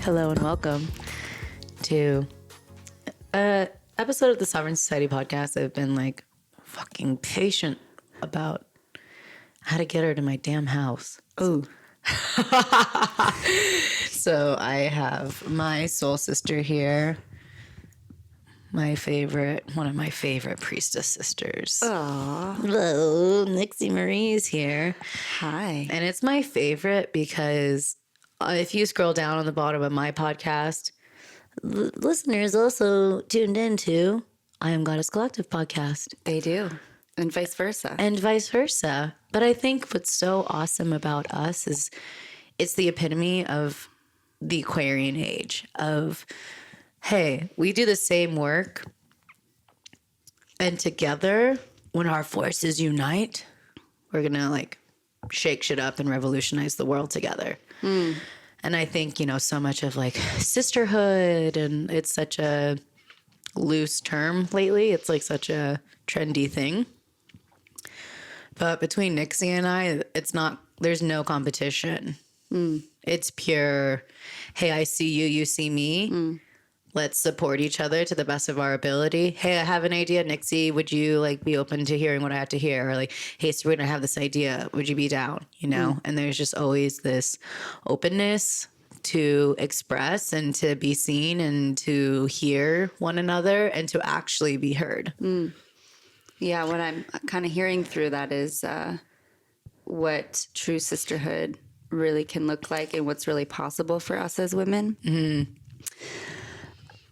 Hello and welcome to a episode of the Sovereign Society podcast. I've been like fucking patient about how to get her to my damn house. Oh. So I have my soul sister here. One of my favorite priestess sisters. Aww. Hello, Nixie Marie is here. Hi. And it's my favorite because if you scroll down on the bottom of my podcast, listeners also tuned into I Am Goddess Collective podcast. They do. And vice versa. But I think what's so awesome about us is it's the epitome of the Aquarian Age of, hey, we do the same work, and together, when our forces unite, we're going to like shake shit up and revolutionize the world together. And I think, so much of like sisterhood, and it's such a loose term lately. It's like such a trendy thing. But between Nixie and I, there's no competition. It's pure, hey, I see you, you see me. Let's support each other to the best of our ability. Hey, I have an idea, Nixie. Would you like be open to hearing what I have to hear? Or like, hey, Sabrina, I have this idea. Would you be down? And there's just always this openness to express and to be seen and to hear one another and to actually be heard. Yeah, what I'm kind of hearing through that is what true sisterhood really can look like and what's really possible for us as women.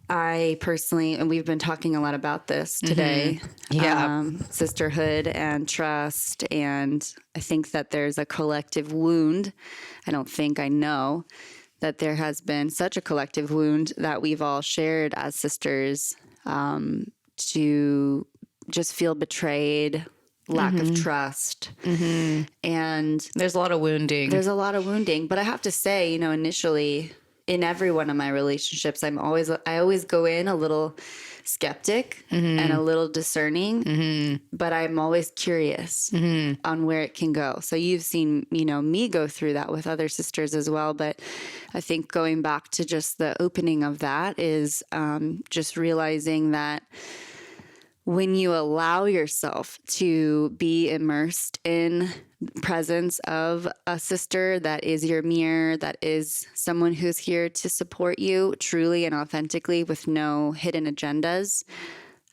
I personally, and we've been talking a lot about this today, sisterhood and trust. And I think that there's a collective wound. I know that there has been such a collective wound that we've all shared as sisters to just feel betrayed, lack of trust. And there's a lot of wounding. But I have to say, initially in every one of my relationships, I always go in a little skeptic and a little discerning, but I'm always curious on where it can go. So you've seen, me go through that with other sisters as well. But I think going back to just the opening of that is just realizing that when you allow yourself to be immersed in presence of a sister that is your mirror, that is someone who's here to support you truly and authentically with no hidden agendas,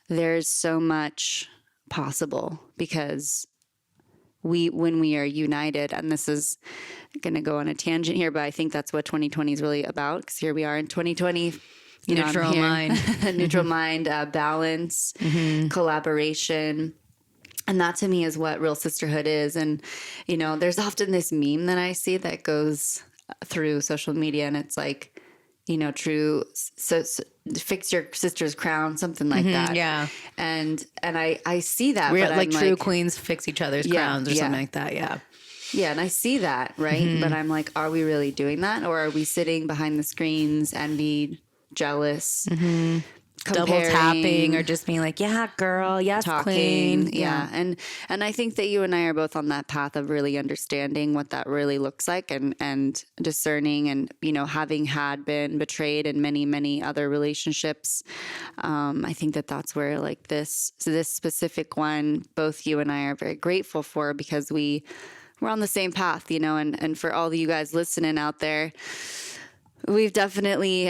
there's so much possible because when we are united, and this is going to go on a tangent here, but I think that's what 2020 is really about, because here we are in 2020. Neutral mind, balance, collaboration. And that to me is what real sisterhood is. And, there's often this meme that I see that goes through social media, and it's like, so fix your sister's crown, something like that. Yeah. And I see that. We're but like I'm true queens fix each other's crowns or something like that. Yeah. Yeah, and I see that, right? But I'm like, are we really doing that? Or are we sitting behind the screens and be jealous, double tapping, or just being like, yeah, girl, yes, talking, queen. Yeah. And I think that you and I are both on that path of really understanding what that really looks like and discerning and, having had been betrayed in many, many other relationships. I think that that's where like this specific one, both you and I are very grateful for, because we're on the same path, and for all of you guys listening out there, we've definitely,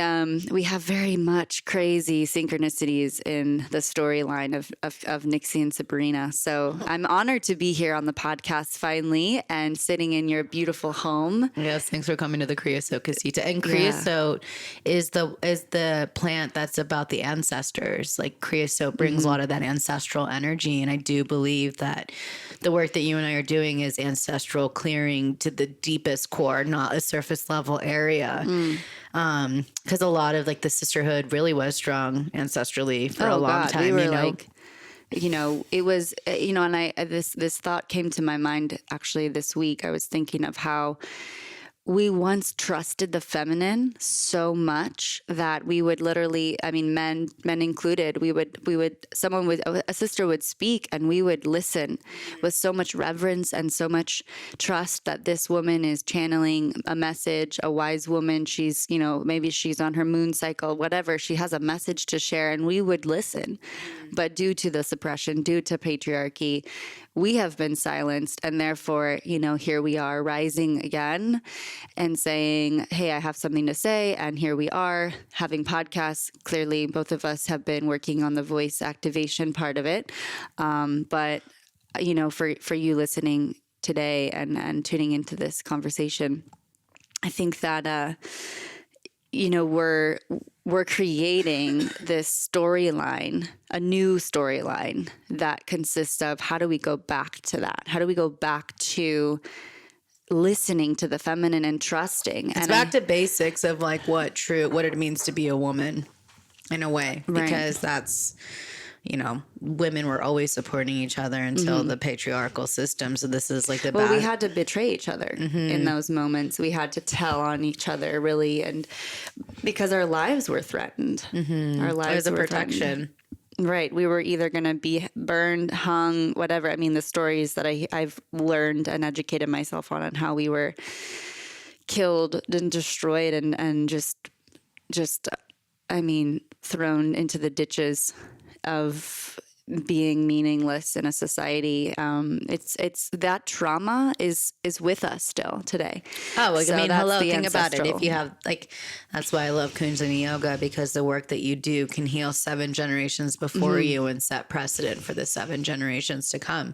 we have very much crazy synchronicities in the storyline of Nixie and Sabrina. So I'm honored to be here on the podcast finally and sitting in your beautiful home. Yes, thanks for coming to the creosote casita. And creosote is the plant that's about the ancestors. Like creosote brings a lot of that ancestral energy. And I do believe that the work that you and I are doing is ancestral clearing to the deepest core, not a surface level area. Because a lot of like the sisterhood really was strong ancestrally for a long time. We were like, it was, and this thought came to my mind actually this week. I was thinking of how we once trusted the feminine so much that we would literally, I mean, men included, a sister would speak and we would listen with so much reverence and so much trust that this woman is channeling a message, a wise woman. She's, maybe she's on her moon cycle, whatever. She has a message to share, and we would listen. But due to the suppression, due to patriarchy, we have been silenced, and therefore, here we are rising again and saying, hey, I have something to say. And here we are having podcasts. Clearly, both of us have been working on the voice activation part of it. But, for you listening today and tuning into this conversation, I think that, we're creating this storyline, a new storyline that consists of how do we go back to that? How do we go back to listening to the feminine and trusting? It's back to basics of like what it means to be a woman in a way, because that's, women were always supporting each other until the patriarchal system. So this is like we had to betray each other in those moments. We had to tell on each other, really, and because our lives were threatened. Our lives were protection. Threatened. Right. We were either going to be burned, hung, whatever. I mean, the stories that I've learned and educated myself on how we were killed and destroyed and just thrown into the ditches of being meaningless in a society. It's that trauma is with us still today. Oh, so hello, think about it. If you have that's why I love Kundalini Yoga, because the work that you do can heal 7 generations before you and set precedent for the 7 generations to come.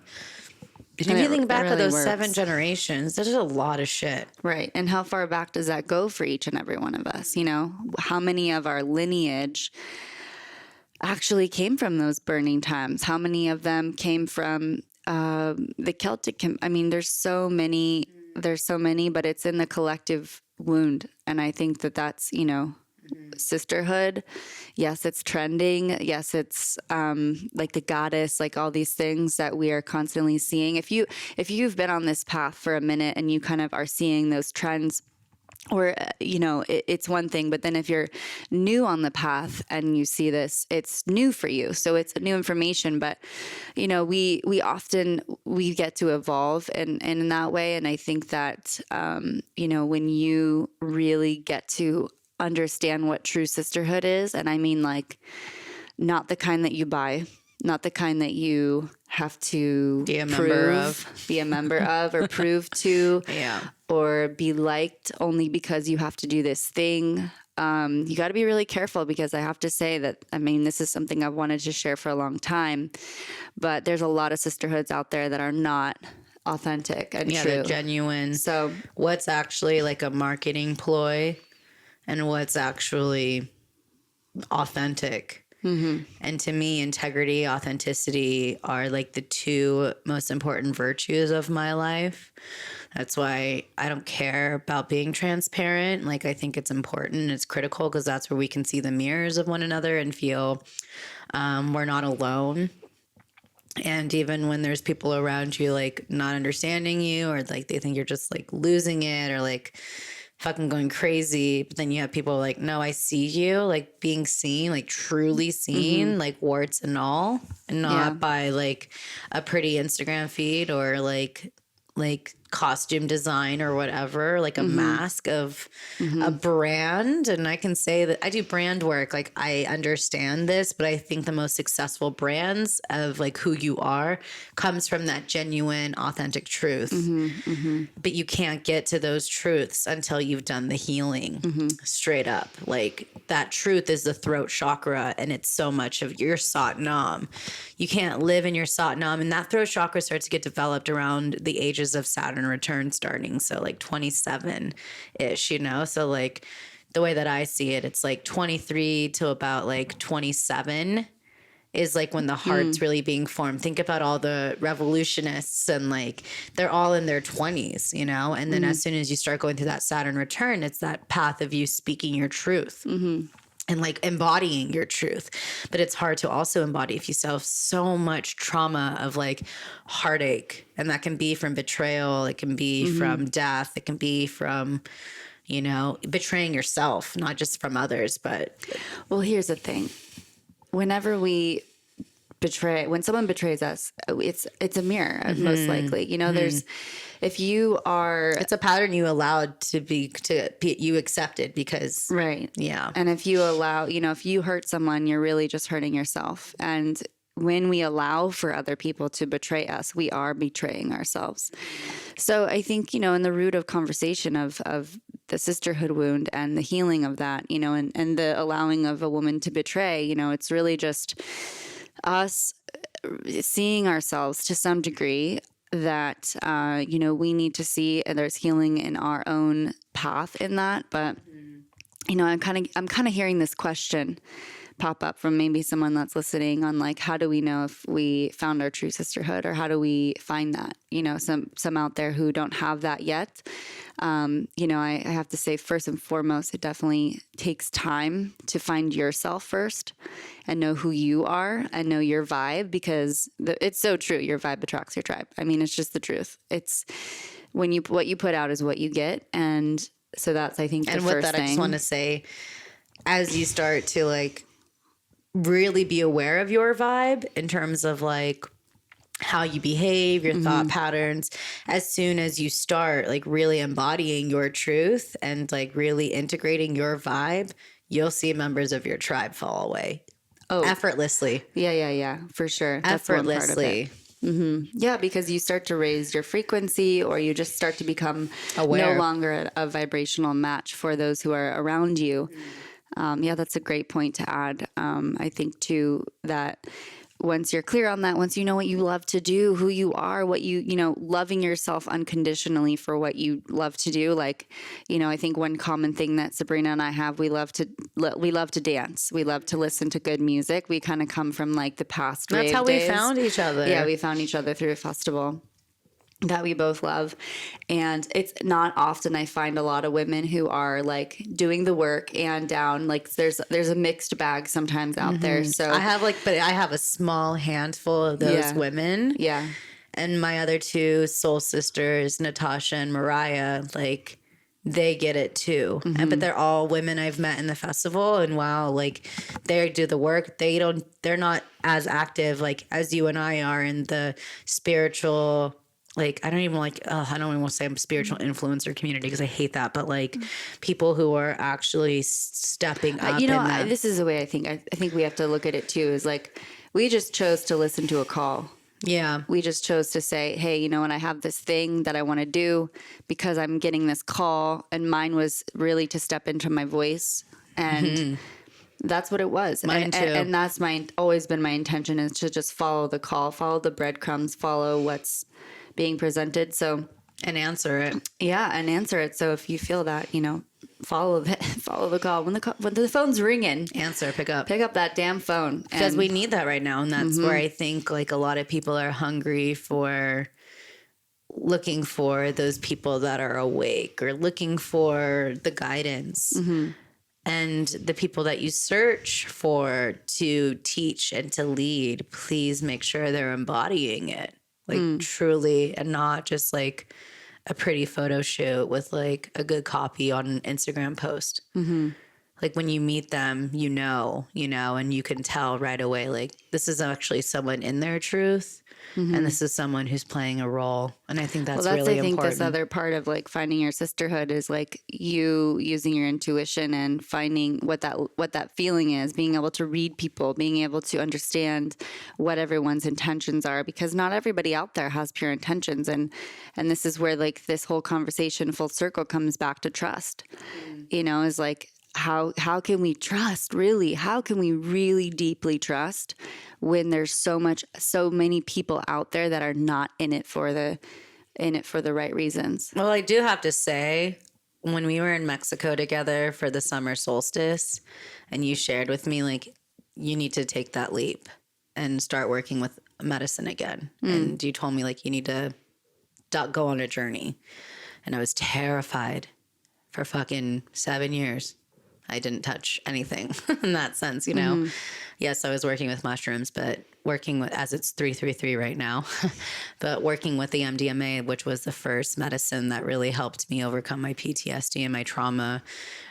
If you think back to those 7 generations, there's a lot of shit. Right. And how far back does that go for each and every one of us? How many of our lineage actually came from those burning times? How many of them came from the Celtic? There's so many, but it's in the collective wound. And I think that's, sisterhood. Yes, it's trending. Yes, it's like the goddess, like all these things that we are constantly seeing. If you've been on this path for a minute and you kind of are seeing those trends, or, it's one thing, but then if you're new on the path and you see this, it's new for you. So it's new information, but, we often get to evolve in that way. And I think that, when you really get to understand what true sisterhood is, and I mean, like, not the kind that you buy, not the kind that you have to be a member of or prove to, or be liked only because you have to do this thing. You got to be really careful, because I have to say that, this is something I've wanted to share for a long time, but there's a lot of sisterhoods out there that are not authentic and true. They're genuine. So what's actually like a marketing ploy and what's actually authentic? And to me, integrity, authenticity are like the 2 most important virtues of my life. That's why I don't care about being transparent. Like, I think it's important. It's critical, because that's where we can see the mirrors of one another and feel we're not alone. And even when there's people around you, like, not understanding you, or like they think you're just like losing it, or like fucking going crazy, but then you have people like, no, I see you, like being seen, like truly seen, like warts and all, and not by like a pretty Instagram feed or like costume design or whatever, like a mask of a brand. And I can say that I do brand work. Like, I understand this, but I think the most successful brands of like who you are comes from that genuine, authentic truth. But you can't get to those truths until you've done the healing. Straight up. Like, that truth is the throat chakra, and it's so much of your Sat Nam. You can't live in your Sat Nam, and that throat chakra starts to get developed around the ages of Saturn return starting. So like 27-ish, So like the way that I see it, it's like 23 to about like 27 is like when the heart's really being formed. Think about all the revolutionists, and like they're all in their 20s, And then as soon as you start going through that Saturn return, it's that path of you speaking your truth. and like embodying your truth. But it's hard to also embody if you still have so much trauma of like heartache. And that can be from betrayal. It can be from death. It can be from, you know, betraying yourself, not just from others, but. Well, here's the thing. Whenever when someone betrays us, it's a mirror, most likely. You know, if you are, it's a pattern you allowed to be you accepted because. Right. Yeah. And if you allow, you know, if you hurt someone, you're really just hurting yourself. And when we allow for other people to betray us, we are betraying ourselves. So I think, you know, in the root of conversation of the sisterhood wound and the healing of that, you know, and the allowing of a woman to betray, you know, it's really just us seeing ourselves to some degree that, you know, we need to see, and there's healing in our own path in that. But, you know, I'm kind of hearing this question pop up from maybe someone that's listening on like, how do we know if we found our true sisterhood, or how do we find that? You know, some out there who don't have that yet. You know, I have to say, first and foremost, it definitely takes time to find yourself first and know who you are and know your vibe, because it's so true. Your vibe attracts your tribe. I mean, it's just the truth. It's what you put out is what you get. And so that's, I think, the and first with that, thing. I just want to say, as you start to like really be aware of your vibe in terms of like how you behave, your thought patterns, as soon as you start like really embodying your truth and like really integrating your vibe, you'll see members of your tribe fall away. Oh, effortlessly. Yeah, for sure. That's effortlessly. Yeah, because you start to raise your frequency, or you just start to become aware. No longer a vibrational match for those who are around you. Yeah, that's a great point to add. I think too that once you're clear on that, once you know what you love to do, who you are, what you know, loving yourself unconditionally for what you love to do. Like, you know, I think one common thing that Sabrina and I have, we love to dance. We love to listen to good music. We kind of come from like the past. That's how days. We found each other. Yeah, we found each other through a festival that we both love. And it's not often I find a lot of women who are like doing the work and down. Like there's a mixed bag sometimes out there. So I have a small handful of those women. Yeah. And my other two soul sisters, Natasha and Mariah, like they get it too. But they're all women I've met in the festival, and wow, like they do the work. They're not as active like as you and I are in the spiritual, like, I don't even want to say I'm spiritual influencer community, because I hate that. But like people who are actually stepping up. You know, this is the way I think. I think we have to look at it too, is like, we just chose to listen to a call. Yeah. We just chose to say, hey, you know, when I have this thing that I want to do because I'm getting this call, and mine was really to step into my voice. And that's what it was. Mine too. And that's always been my intention, is to just follow the call, follow the breadcrumbs, follow what's being presented. So, and answer it. Yeah, and answer it. So if you feel that, you know, follow the call. When the phone's ringing, answer, pick up that damn phone, because we need that right now. And that's where I think like a lot of people are hungry for, looking for those people that are awake, or looking for the guidance. And the people that you search for to teach and to lead, please make sure they're embodying it, like truly, and not just like a pretty photo shoot with like a good copy on an Instagram post. Like when you meet them, you know, and you can tell right away, like this is actually someone in their truth, and this is someone who's playing a role. And I think that's really important. I think this other part of like finding your sisterhood is like you using your intuition and finding what that feeling is, being able to read people, being able to understand what everyone's intentions are, because not everybody out there has pure intentions. And this is where like this whole conversation full circle comes back to trust, you know, is like, how can we trust, really? How can we really deeply trust when there's so many people out there that are not in it for the right reasons? Well, I do have to say, when we were in Mexico together for the summer solstice, and you shared with me, like, you need to take that leap and start working with medicine again. And you told me, like, you need to go on a journey. And I was terrified for fucking 7 years. I didn't touch anything in that sense, you know? Yes, I was working with mushrooms, but working with, as it's 333 right now, but working with the MDMA, which was the first medicine that really helped me overcome my PTSD and my trauma.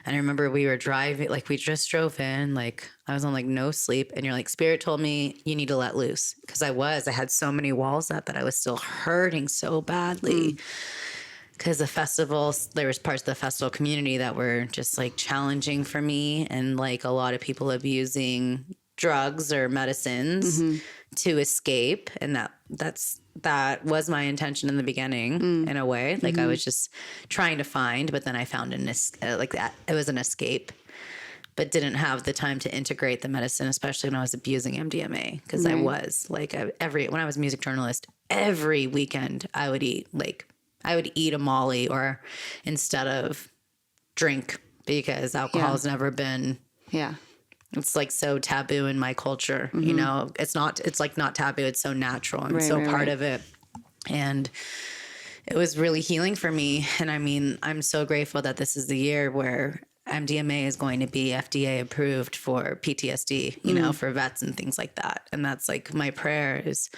And I remember we were driving, like we just drove in, like I was on like no sleep, and you're like, Spirit told me you need to let loose. Because I had so many walls up, but I was still hurting so badly. Because the festivals, there was parts of the festival community that were just like challenging for me, and like a lot of people abusing drugs or medicines to escape. And that was my intention in the beginning in a way. Like I was just trying to find, but then I found like that. It was an escape, but didn't have the time to integrate the medicine, especially when I was abusing MDMA. Because I was like when I was a music journalist, every weekend I would eat a Molly or instead of drink, because alcohol has never been. Yeah. It's like so taboo in my culture, you know, it's like not taboo. It's so natural and part of it. And it was really healing for me. And I mean, I'm so grateful that this is the year where MDMA is going to be FDA approved for PTSD, you know, for vets and things like that. And that's like my prayer is,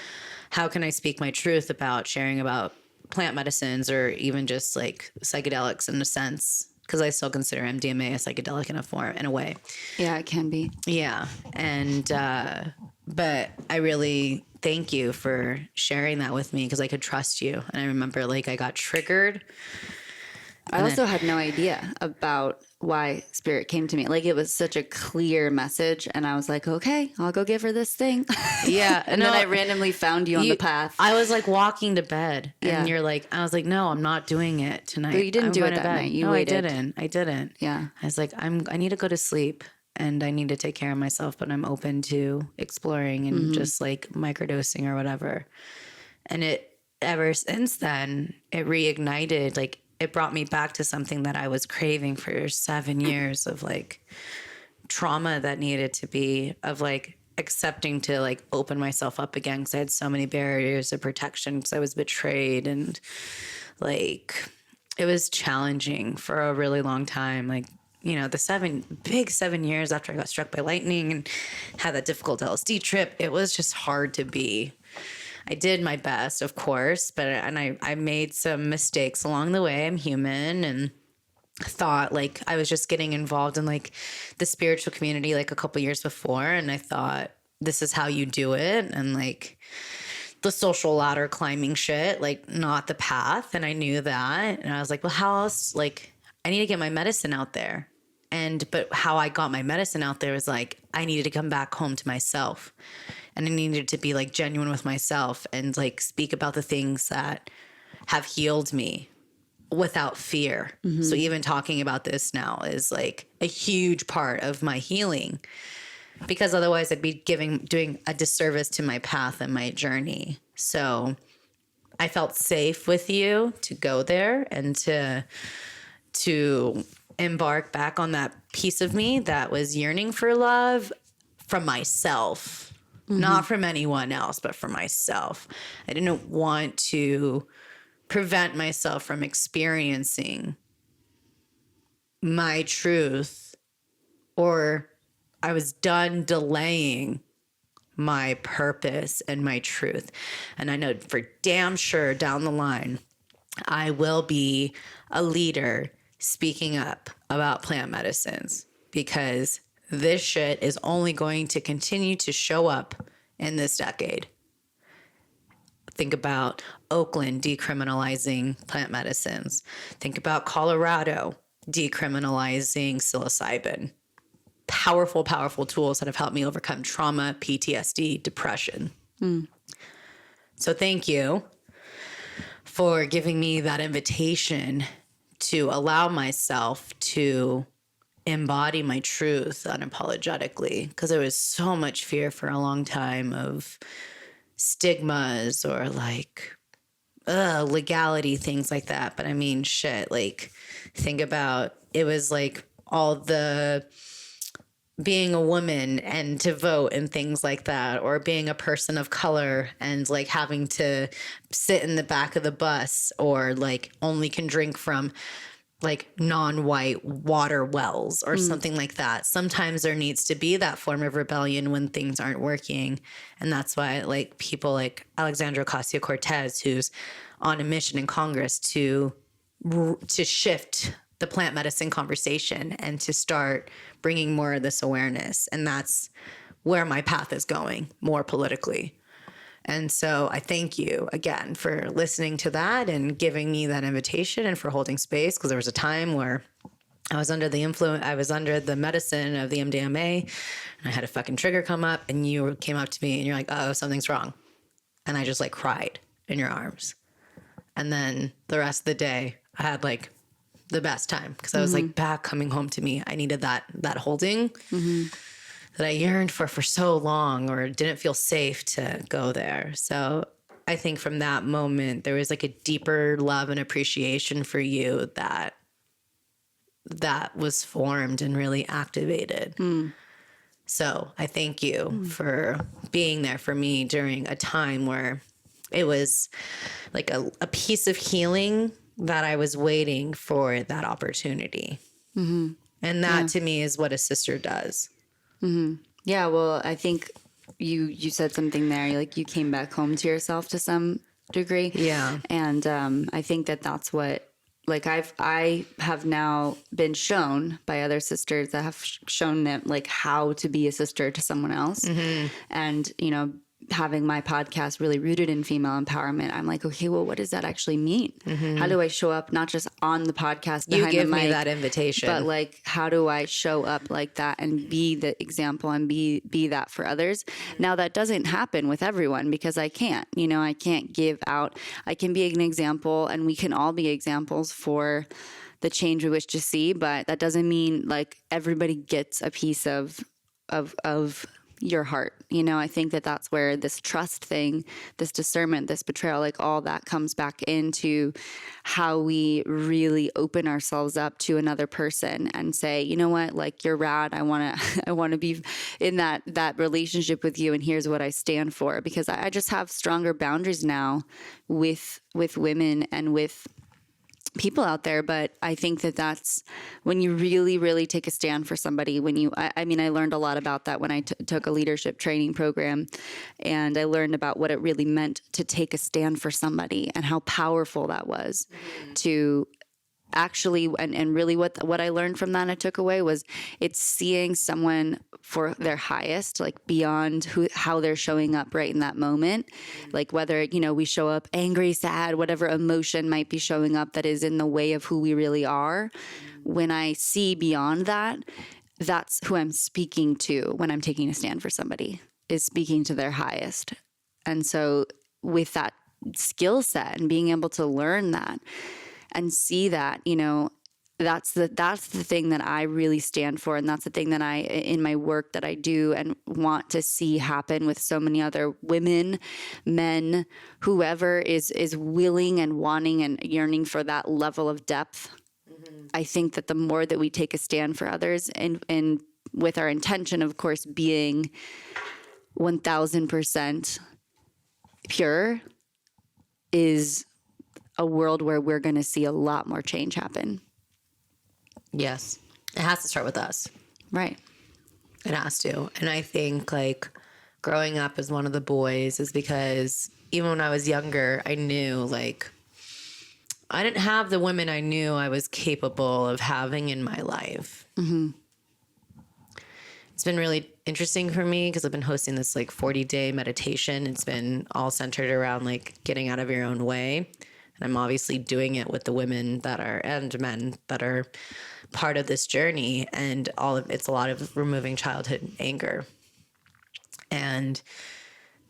how can I speak my truth about sharing about plant medicines or even just like psychedelics in a sense, because I still consider MDMA a psychedelic in a way. Yeah, it can be. Yeah. And, but I really thank you for sharing that with me, because I could trust you. And I remember like I got triggered. I also had no idea about why Spirit came to me. Like it was such a clear message, and I was like, okay, I'll go give her this thing. Yeah. And then I randomly found you on the path. I was like walking to bed, and you're like, I was like, no, I'm not doing it tonight. But you didn't do it that night. You waited. I didn't. Yeah. I was like, I need to go to sleep, and I need to take care of myself, but I'm open to exploring and just like microdosing or whatever. And it, ever since then, it reignited, like, it brought me back to something that I was craving for 7 years of like trauma that needed to be, of like accepting to like open myself up again, because I had so many barriers of protection because I was betrayed, and like it was challenging for a really long time. Like, you know, the 7 years after I got struck by lightning and had that difficult LSD trip, it was just hard to be. I did my best, of course, but I made some mistakes along the way. I'm human, and thought like I was just getting involved in like the spiritual community like a couple years before, and I thought this is how you do it, and like the social ladder climbing shit, like not the path. And I knew that, and I was like, well, how else? Like I need to get my medicine out there. But how I got my medicine out there was like I needed to come back home to myself. And I needed to be like genuine with myself and like speak about the things that have healed me without fear. So even talking about this now is like a huge part of my healing, because otherwise I'd be doing a disservice to my path and my journey. So I felt safe with you to go there and to embark back on that piece of me that was yearning for love from myself. Not from anyone else, but for myself. I didn't want to prevent myself from experiencing my truth, or I was done delaying my purpose and my truth. And I know for damn sure down the line, I will be a leader speaking up about plant medicines, because this shit is only going to continue to show up in this decade. Think about Oakland decriminalizing plant medicines. Think about Colorado decriminalizing psilocybin. Powerful, powerful tools that have helped me overcome trauma, PTSD, depression. So thank you for giving me that invitation to allow myself to embody my truth unapologetically, because there was so much fear for a long time of stigmas or like legality, things like that. But I mean, shit, like think about, it was like all the being a woman and to vote and things like that, or being a person of color and like having to sit in the back of the bus, or like only can drink from like non-white water wells or something like that. Sometimes there needs to be that form of rebellion when things aren't working. And that's why like people like Alexandria Ocasio-Cortez, who's on a mission in Congress to shift the plant medicine conversation and to start bringing more of this awareness. And that's where my path is going more politically. And so I thank you again for listening to that and giving me that invitation and for holding space, because there was a time where I was under the influence, I was under the medicine of the MDMA, and I had a fucking trigger come up, and you came up to me and you're like, oh, something's wrong. And I just like cried in your arms. And then the rest of the day I had like the best time, because I was like back coming home to me. I needed that holding that I yearned for so long, or didn't feel safe to go there. So I think from that moment, there was like a deeper love and appreciation for you that was formed and really activated. So I thank you for being there for me during a time where it was like a piece of healing that I was waiting for that opportunity. And that to me is what a sister does. Yeah, well, I think you said something there, like you came back home to yourself to some degree. Yeah. And I think that's what, like I have now been shown by other sisters that have shown them like how to be a sister to someone else. And, you know, having my podcast really rooted in female empowerment, I'm like, okay, well, what does that actually mean? How do I show up, not just on the podcast behind You give the mic, me that invitation, but like, how do I show up like that and be the example and be that for others? Now that doesn't happen with everyone, because I can't, you know, I can't give out. I can be an example, and we can all be examples for the change we wish to see, but that doesn't mean like everybody gets a piece of your heart. You know, I think that's where this trust thing, this discernment, this betrayal, like all that comes back into how we really open ourselves up to another person and say, you know what, like, you're rad. I want to be in that relationship with you. And here's what I stand for, because I just have stronger boundaries now with women and with people out there. But I think that's when you really, really take a stand for somebody. I mean, I learned a lot about that when I took a leadership training program, and I learned about what it really meant to take a stand for somebody and how powerful that was to actually, and really what I learned from that and I took away was it's seeing someone for their highest, like beyond how they're showing up right in that moment. Like whether, you know, we show up angry, sad, whatever emotion might be showing up that is in the way of who we really are. When I see beyond that, that's who I'm speaking to when I'm taking a stand for somebody, is speaking to their highest. And so with that skill set and being able to learn that and see that, you know, that's the thing that I really stand for. And that's the thing that I, in my work that I do and want to see happen with so many other women, men, whoever is willing and wanting and yearning for that level of depth. I think that the more that we take a stand for others, and with our intention, of course, being 1000% pure, is a world where we're going to see a lot more change happen. Yes. It has to start with us. Right. It has to. And I think like growing up as one of the boys is because even when I was younger, I knew like I didn't have the women I knew I was capable of having in my life. It's been really interesting for me because I've been hosting this like 40-day meditation. It's been all centered around like getting out of your own way. And I'm obviously doing it with the women that are, and men that are part of this journey. And it's a lot of removing childhood anger. And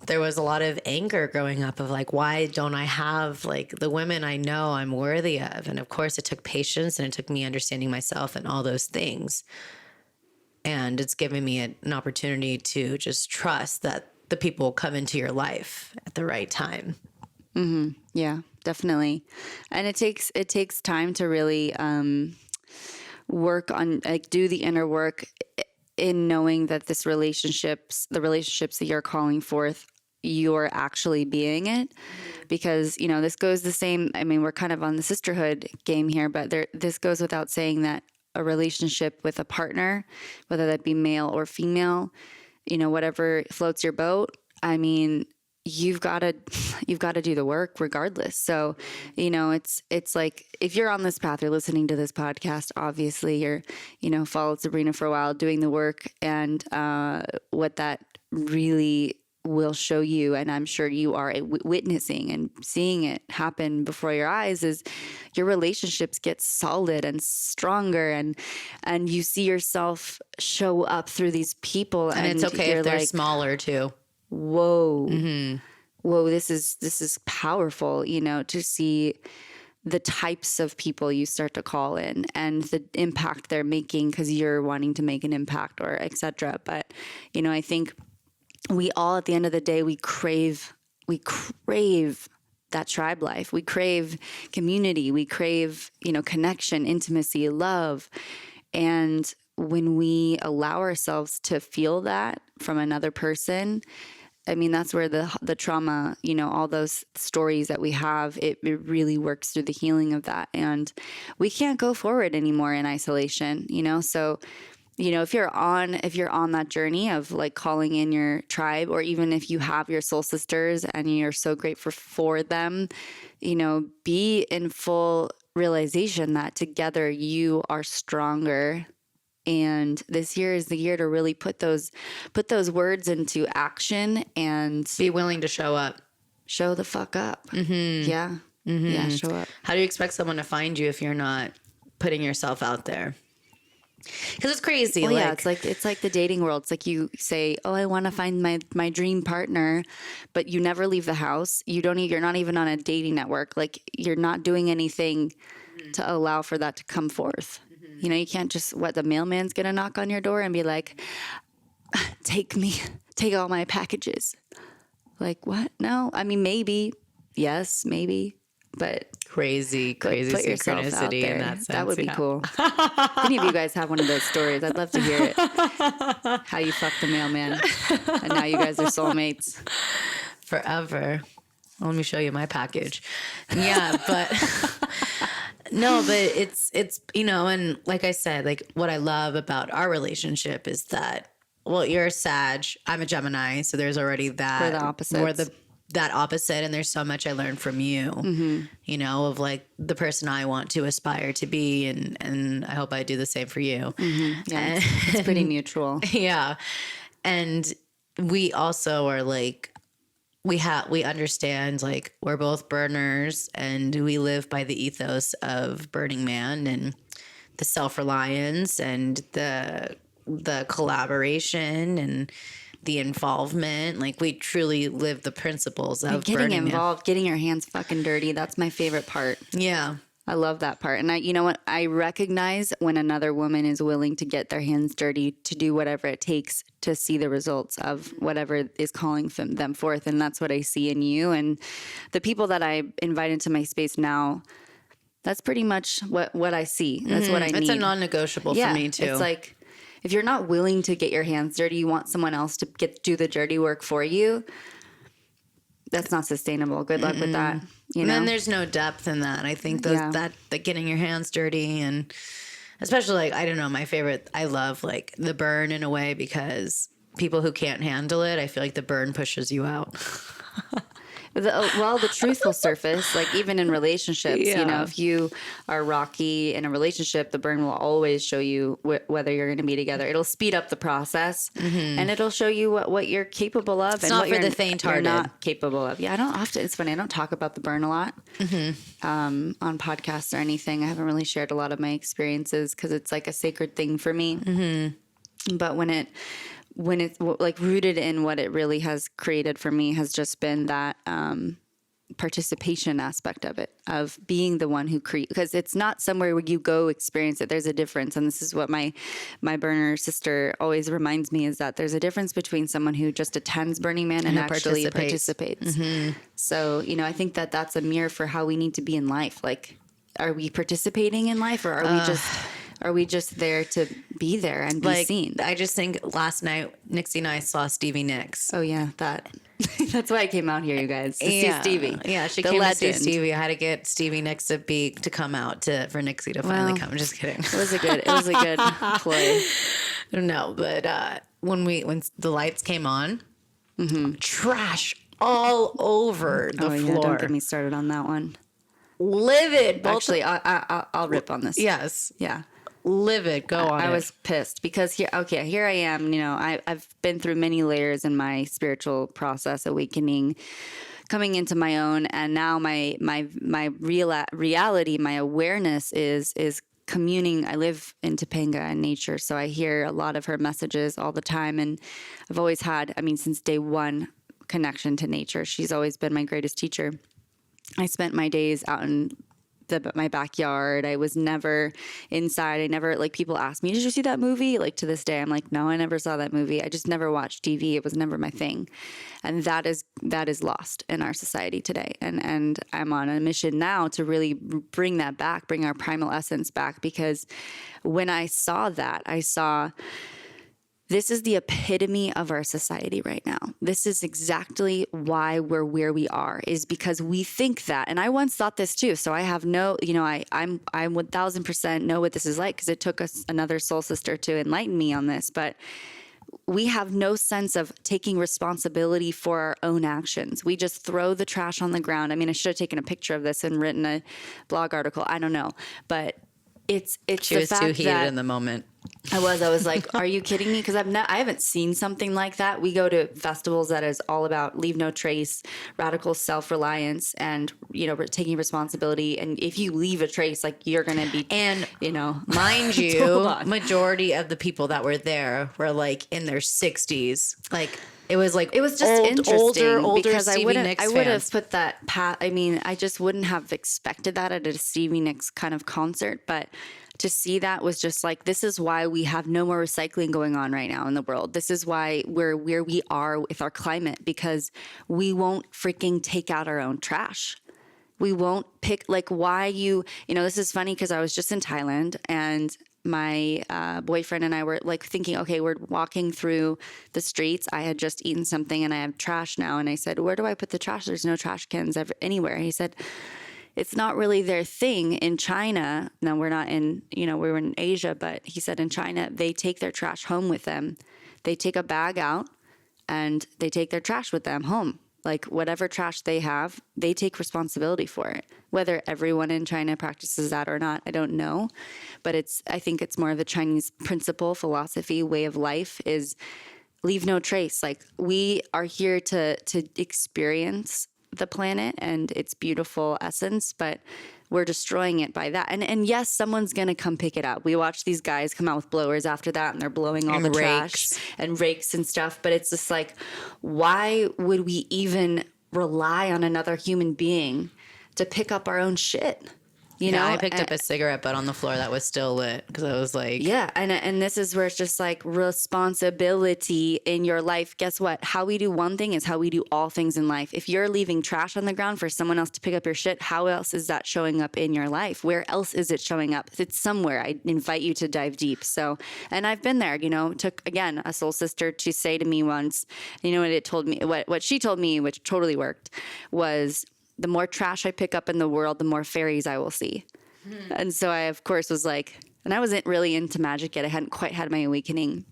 there was a lot of anger growing up of like, why don't I have like the women I know I'm worthy of? And of course it took patience, and it took me understanding myself and all those things. And it's given me an opportunity to just trust that the people will come into your life at the right time. Yeah, definitely. And it takes time to really work on, like, do the inner work in knowing that the relationships that you're calling forth you're actually being it. Because, you know, this goes the same. I mean, we're kind of on the sisterhood game here, but this goes without saying that a relationship with a partner, whether that be male or female, you know, whatever floats your boat, I mean, you've got to do the work regardless. So, you know, it's like, if you're on this path, you're listening to this podcast, obviously you're, you know, followed Sabrina for a while doing the work, and what that really will show you, and I'm sure you are witnessing and seeing it happen before your eyes, is your relationships get solid and stronger, and you see yourself show up through these people, and it's okay if they're like, smaller too. Whoa, whoa, this is powerful, you know, to see the types of people you start to call in and the impact they're making because you're wanting to make an impact, or etc. But, you know, I think we all, at the end of the day, we crave that tribe life. We crave community. We crave, you know, connection, intimacy, love. And when we allow ourselves to feel that from another person, I mean, that's where the trauma, you know, all those stories that we have, it really works through the healing of that. And we can't go forward anymore in isolation, you know? So, you know, if you're on that journey of like calling in your tribe, or even if you have your soul sisters and you're so grateful for them, you know, be in full realization that together you are stronger. And this year is the year to really put those words into action and be willing to show up. Show the fuck up. Mm-hmm. Yeah. Mm-hmm. Yeah. Show up. How do you expect someone to find you if you're not putting yourself out there? Because it's crazy. Well, yeah, it's like the dating world. It's like you say, "Oh, I want to find my dream partner," but you never leave the house. You're not even on a dating network. Like, you're not doing anything to allow for that to come forth. You know, you can't just, the mailman's gonna knock on your door and be like, take all my packages. Like, what? No, I mean, maybe, yes, maybe, but crazy put yourself out synchronicity there. in that sense. That would be cool. If any of you guys have one of those stories, I'd love to hear it. How you fucked the mailman and now you guys are soulmates forever. Let me show you my package. Yeah, but no, but it's, you know, and like I said, like, what I love about our relationship is that, well, you're a Sag, I'm a Gemini, so there's already that. We're the opposites. That opposite, and there's so much I learned from you, you know, of like the person I want to aspire to be, and I hope I do the same for you. Yeah, it's pretty mutual. Yeah. And we also are like, we understand, like, we're both burners, and we live by the ethos of Burning Man and the self-reliance and the collaboration and the involvement. Like, we truly live the principles of getting Burning involved, Man. getting your hands fucking dirty. That's my favorite part. Yeah. I love that part. And you know what? I recognize when another woman is willing to get their hands dirty to do whatever it takes to see the results of whatever is calling them forth. And that's what I see in you. And the people that I invite into my space now, that's pretty much what I see. That's what I need. It's a non-negotiable for me too. It's like, if you're not willing to get your hands dirty, you want someone else to do the dirty work for you. That's not sustainable. Good luck with that. You know? And then there's no depth in that. I think that getting your hands dirty, and especially, like, I don't know, my favorite, I love like the burn in a way, because people who can't handle it, I feel like the burn pushes you out. The truth will surface, like even in relationships, you know, if you are rocky in a relationship, the burn will always show you whether you're going to be together. It'll speed up the process, and it'll show you what you're capable of. It's and not what for the faint-hearted. You're not capable of. Yeah, it's funny. I don't talk about the burn a lot on podcasts or anything. I haven't really shared a lot of my experiences because it's like a sacred thing for me. But when it's like rooted in what it really has created for me has just been that participation aspect of it, of being the one who creates, because it's not somewhere where you go experience it. There's a difference. And this is what my burner sister always reminds me, is that there's a difference between someone who just attends Burning Man and actually participates. So, you know, I think that that's a mirror for how we need to be in life. Like, are we participating in life, or are we just there to be there and be seen? I just think last night, Nixie and I saw Stevie Nicks. Oh, yeah, that. That's why I came out here, you guys, to see Stevie. Yeah, she the came legend. to see Stevie. I had to get Stevie Nicks to come out for Nixie to finally come. I'm just kidding. It was a good play. No, but when the lights came on, trash all over the floor. Yeah, don't get me started on that one. Livid. Actually, I'll rip on this. Yes. Yeah. Livid. Go on. I was pissed because here I am. You know, I've been through many layers in my spiritual process, awakening, coming into my own, and now my reality, my awareness is communing. I live in Topanga and nature, so I hear a lot of her messages all the time, and I've always had, since day one, connection to nature. She's always been my greatest teacher. I spent my days out in my backyard. I was never inside. I never, like, people ask me, did you see that movie? Like, to this day, I'm like, no, I never saw that movie. I just never watched TV. It was never my thing. And that is lost in our society today. And I'm on a mission now to really bring that back, bring our primal essence back, because when I saw that, I saw this is the epitome of our society right now. This is exactly why we're where we are, is because we think that. And I once thought this too. So I have I'm 1000% know what this is like, because it took us another soul sister to enlighten me on this. But we have no sense of taking responsibility for our own actions. We just throw the trash on the ground. I should have taken a picture of this and written a blog article. I don't know. But it's she was too heated in the moment. I was like, are you kidding me? Because I haven't seen something like that. We go to festivals that is all about leave no trace, radical self-reliance, and, taking responsibility. And if you leave a trace, like, you're going to be, mind you, majority of the people that were there were like in their 60s. Like, it was just interesting older because Stevie Nicks I would have fans. put that I just wouldn't have expected that at a Stevie Nicks kind of concert, but to see that was just like, this is why we have no more recycling going on right now in the world. This is why we're where we are with our climate, because we won't freaking take out our own trash. We won't pick, like, why this is funny because I was just in Thailand, and my boyfriend and I were like thinking, okay, we're walking through the streets. I had just eaten something and I have trash now. And I said, where do I put the trash? There's no trash cans anywhere. He said, it's not really their thing in China. No, we're not in, we were in Asia, but he said in China, they take their trash home with them. They take a bag out and they take their trash with them home. Like, whatever trash they have, they take responsibility for it. Whether everyone in China practices that or not, I don't know. But I think it's more of the Chinese principle, philosophy, way of life is leave no trace. Like, we are here to experience the planet and its beautiful essence, but we're destroying it by that. And yes, someone's going to come pick it up. We watch these guys come out with blowers after that, and they're blowing all the trash and rakes and stuff. But it's just like, why would we even rely on another human being to pick up our own shit? I picked up a cigarette butt on the floor that was still lit, because I was like, yeah. And this is where it's just like responsibility in your life. Guess what? How we do one thing is how we do all things in life. If you're leaving trash on the ground for someone else to pick up your shit, how else is that showing up in your life? Where else is it showing up? It's somewhere. I invite you to dive deep. So, and I've been there, took, again, a soul sister to say to me once, what it told me, what she told me, which totally worked, was, the more trash I pick up in the world, the more fairies I will see. And so I, of course, was like, and I wasn't really into magic yet. I hadn't quite had my awakening.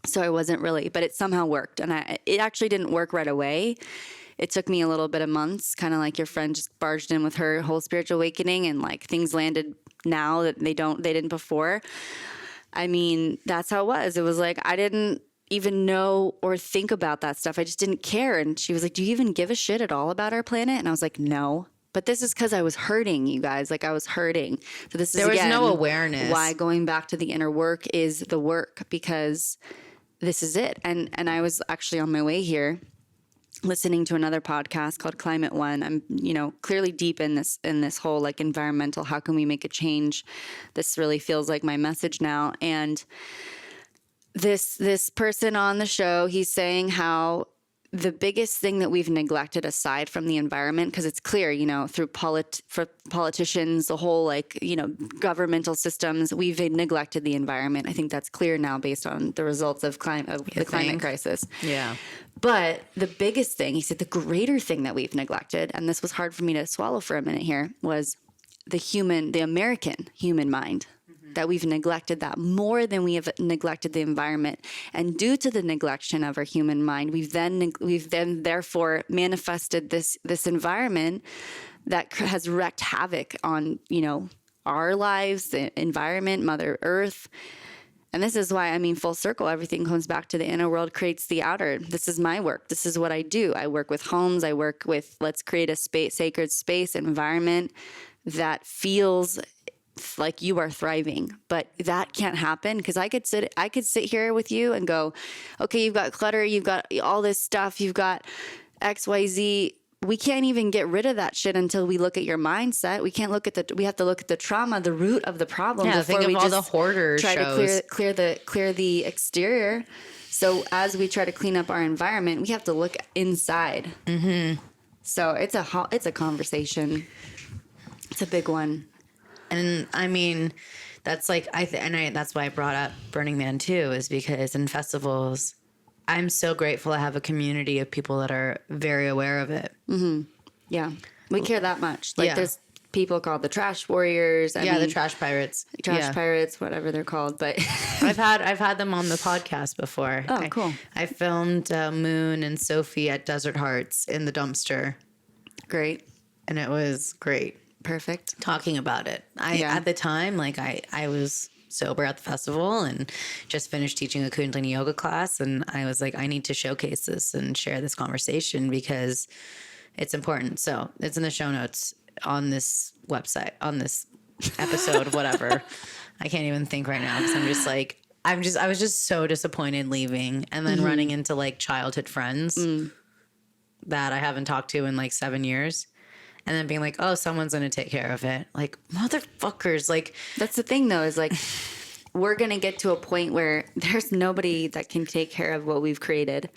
So I wasn't really, but it somehow worked. And it actually didn't work right away. It took me a little bit of months, kind of like your friend just barged in with her whole spiritual awakening, and like things landed now that they didn't before. That's how it was. It was like, I didn't even know or think about that stuff. I just didn't care. And she was like, do you even give a shit at all about our planet? And I was like, no. But this is because I was hurting, you guys. Like, I was hurting. So this is, there was no awareness. Why going back to the inner work is the work, because this is it. And I was actually on my way here listening to another podcast called Climate One. I'm, clearly deep in this whole like environmental, how can we make a change? This really feels like my message now. And this person on the show, he's saying how the biggest thing that we've neglected aside from the environment, because it's clear, you know, through for politicians, the whole like, you know, governmental systems, we've neglected the environment. I think that's clear now based on the results of the climate crisis. Yeah. But the biggest thing, he said, the greater thing that we've neglected, and this was hard for me to swallow for a minute here, was the American human mind. That we've neglected that more than we have neglected the environment. And due to the neglection of our human mind, we've then therefore manifested this environment that has wreaked havoc on, you know, our lives, the environment, Mother Earth. And this is why, I mean, full circle, everything comes back to the inner world creates the outer. This is my work. This is what I do. I work with homes. I work with, let's create a sacred space, environment that feels like you are thriving. But that can't happen because I could sit here with you and go, okay, you've got clutter, you've got all this stuff, you've got XYZ. We can't even get rid of that shit until we look at your mindset. We can't we have to look at the trauma, the root of the problem. Yeah, before think of we all just the hoarder try shows. to clear the exterior. So as we try to clean up our environment, we have to look inside. Mm-hmm. So it's a conversation. It's a big one. And I mean, that's like, that's why I brought up Burning Man too, is because in festivals, I'm so grateful I have a community of people that are very aware of it. Mm-hmm. Yeah. We care that much. Like there's people called the trash warriors. I mean, the trash pirates. Pirates, whatever they're called. But I've had them on the podcast before. Oh, cool. I filmed Moon and Sophie at Desert Hearts in the dumpster. Great. And it was great. Perfect. Talking about it. At the time, like I was sober at the festival and just finished teaching a Kundalini yoga class. And I was like, I need to showcase this and share this conversation because it's important. So it's in the show notes on this website, on this episode, whatever. I can't even think right now because I'm just like, I was just so disappointed leaving and then running into like childhood friends that I haven't talked to in like 7 years. And then being like, oh, someone's going to take care of it. Like, motherfuckers. Like, that's the thing, though, is like, we're going to get to a point where there's nobody that can take care of what we've created.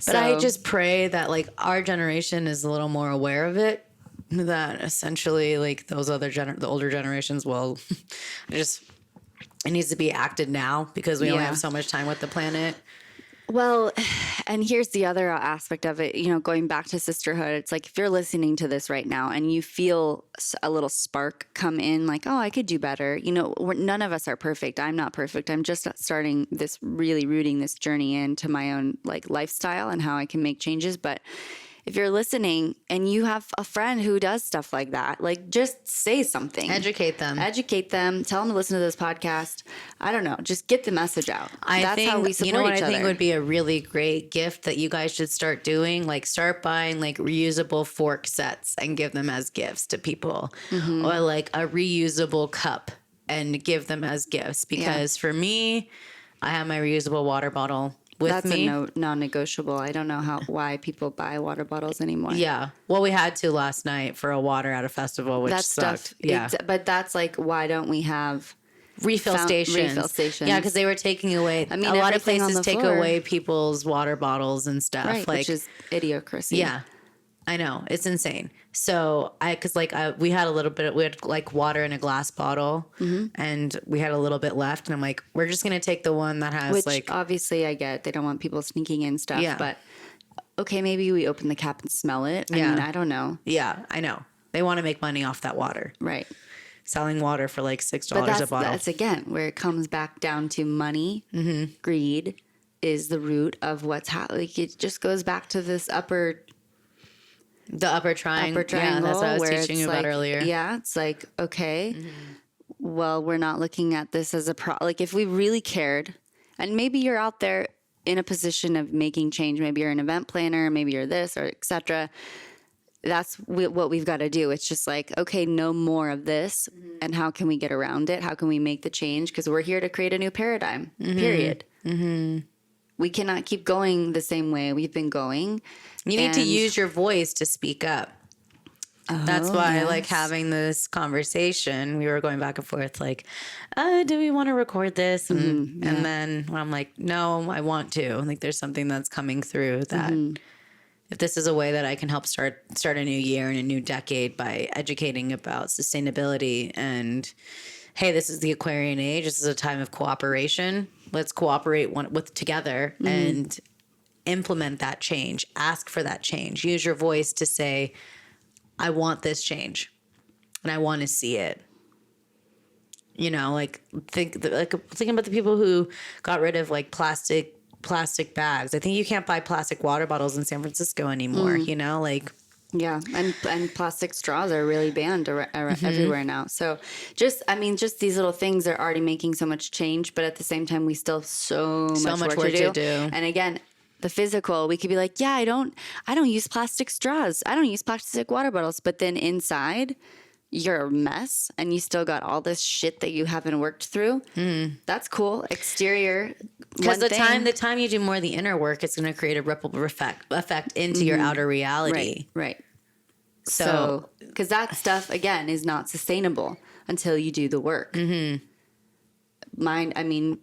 But I just pray that, like, our generation is a little more aware of it. That essentially, like, those other, the older generations will it needs to be acted now because we only have so much time with the planet. Well, and here's the other aspect of it, you know, going back to sisterhood, it's like if you're listening to this right now and you feel a little spark come in like, oh, I could do better. You know, none of us are perfect. I'm not perfect. I'm just starting this really rooting this journey into my own like lifestyle and how I can make changes. But if you're listening and you have a friend who does stuff like that, like just say something. Educate them. Tell them to listen to this podcast. I don't know. Just get the message out. That's how we support you know what each I think other. would be a really great gift that you guys should start doing? Like start buying like reusable fork sets and give them as gifts to people. Mm-hmm. Or like a reusable cup and give them as gifts. Because for me, I have my reusable water bottle. That's a non-negotiable. I don't know why people buy water bottles anymore. Yeah. Well, we had to last night for a water at a festival, which sucked. Yeah. But that's like, why don't we have refill stations? Yeah, because they were taking away. I mean, a lot of places take away people's water bottles and stuff. Right, like, which is idiocracy. Yeah. I know. It's insane. So we had a little bit, we had like water in a glass bottle and we had a little bit left. And I'm like, we're just going to take the one that has which obviously I get, they don't want people sneaking in stuff, but okay, maybe we open the cap and smell it. I mean, I don't know. Yeah, I know. They want to make money off that water. Right. Selling water for like $6 a bottle. That's again, where it comes back down to money, greed is the root of what's happening. Like it just goes back to this upper triangle. Yeah, that's what I was teaching you about earlier. Yeah, it's like, okay, well, we're not looking at this as like if we really cared, and maybe you're out there in a position of making change, maybe you're an event planner, maybe you're this or etc. That's what we've got to do. It's just like, okay, no more of this, and how can we get around it? How can we make the change? Because we're here to create a new paradigm, period. We cannot keep going the same way we've been going. You need to use your voice to speak up. That's why I like having this conversation. We were going back and forth like, do we want to record this? And then when I'm like, no, I want to. Like there's something that's coming through that if this is a way that I can help start a new year and a new decade by educating about sustainability and, hey, this is the Aquarian Age. This is a time of cooperation. Let's cooperate together and implement that change. Ask for that change. Use your voice to say, I want this change and I want to see it. You know, like think about the people who got rid of like plastic bags. I think you can't buy plastic water bottles in San Francisco anymore, you know, like. Yeah. And plastic straws are really banned everywhere now. So just these little things are already making so much change, but at the same time, we still have so much work to do. And again, the physical, we could be like, yeah, I don't use plastic straws. I don't use plastic water bottles. But then inside, you're a mess and you still got all this shit that you haven't worked through. That's cool. Exterior. Because the time you do more of the inner work, it's going to create a ripple effect into your outer reality. Right. So, because that stuff, again, is not sustainable until you do the work. Mind, I mean,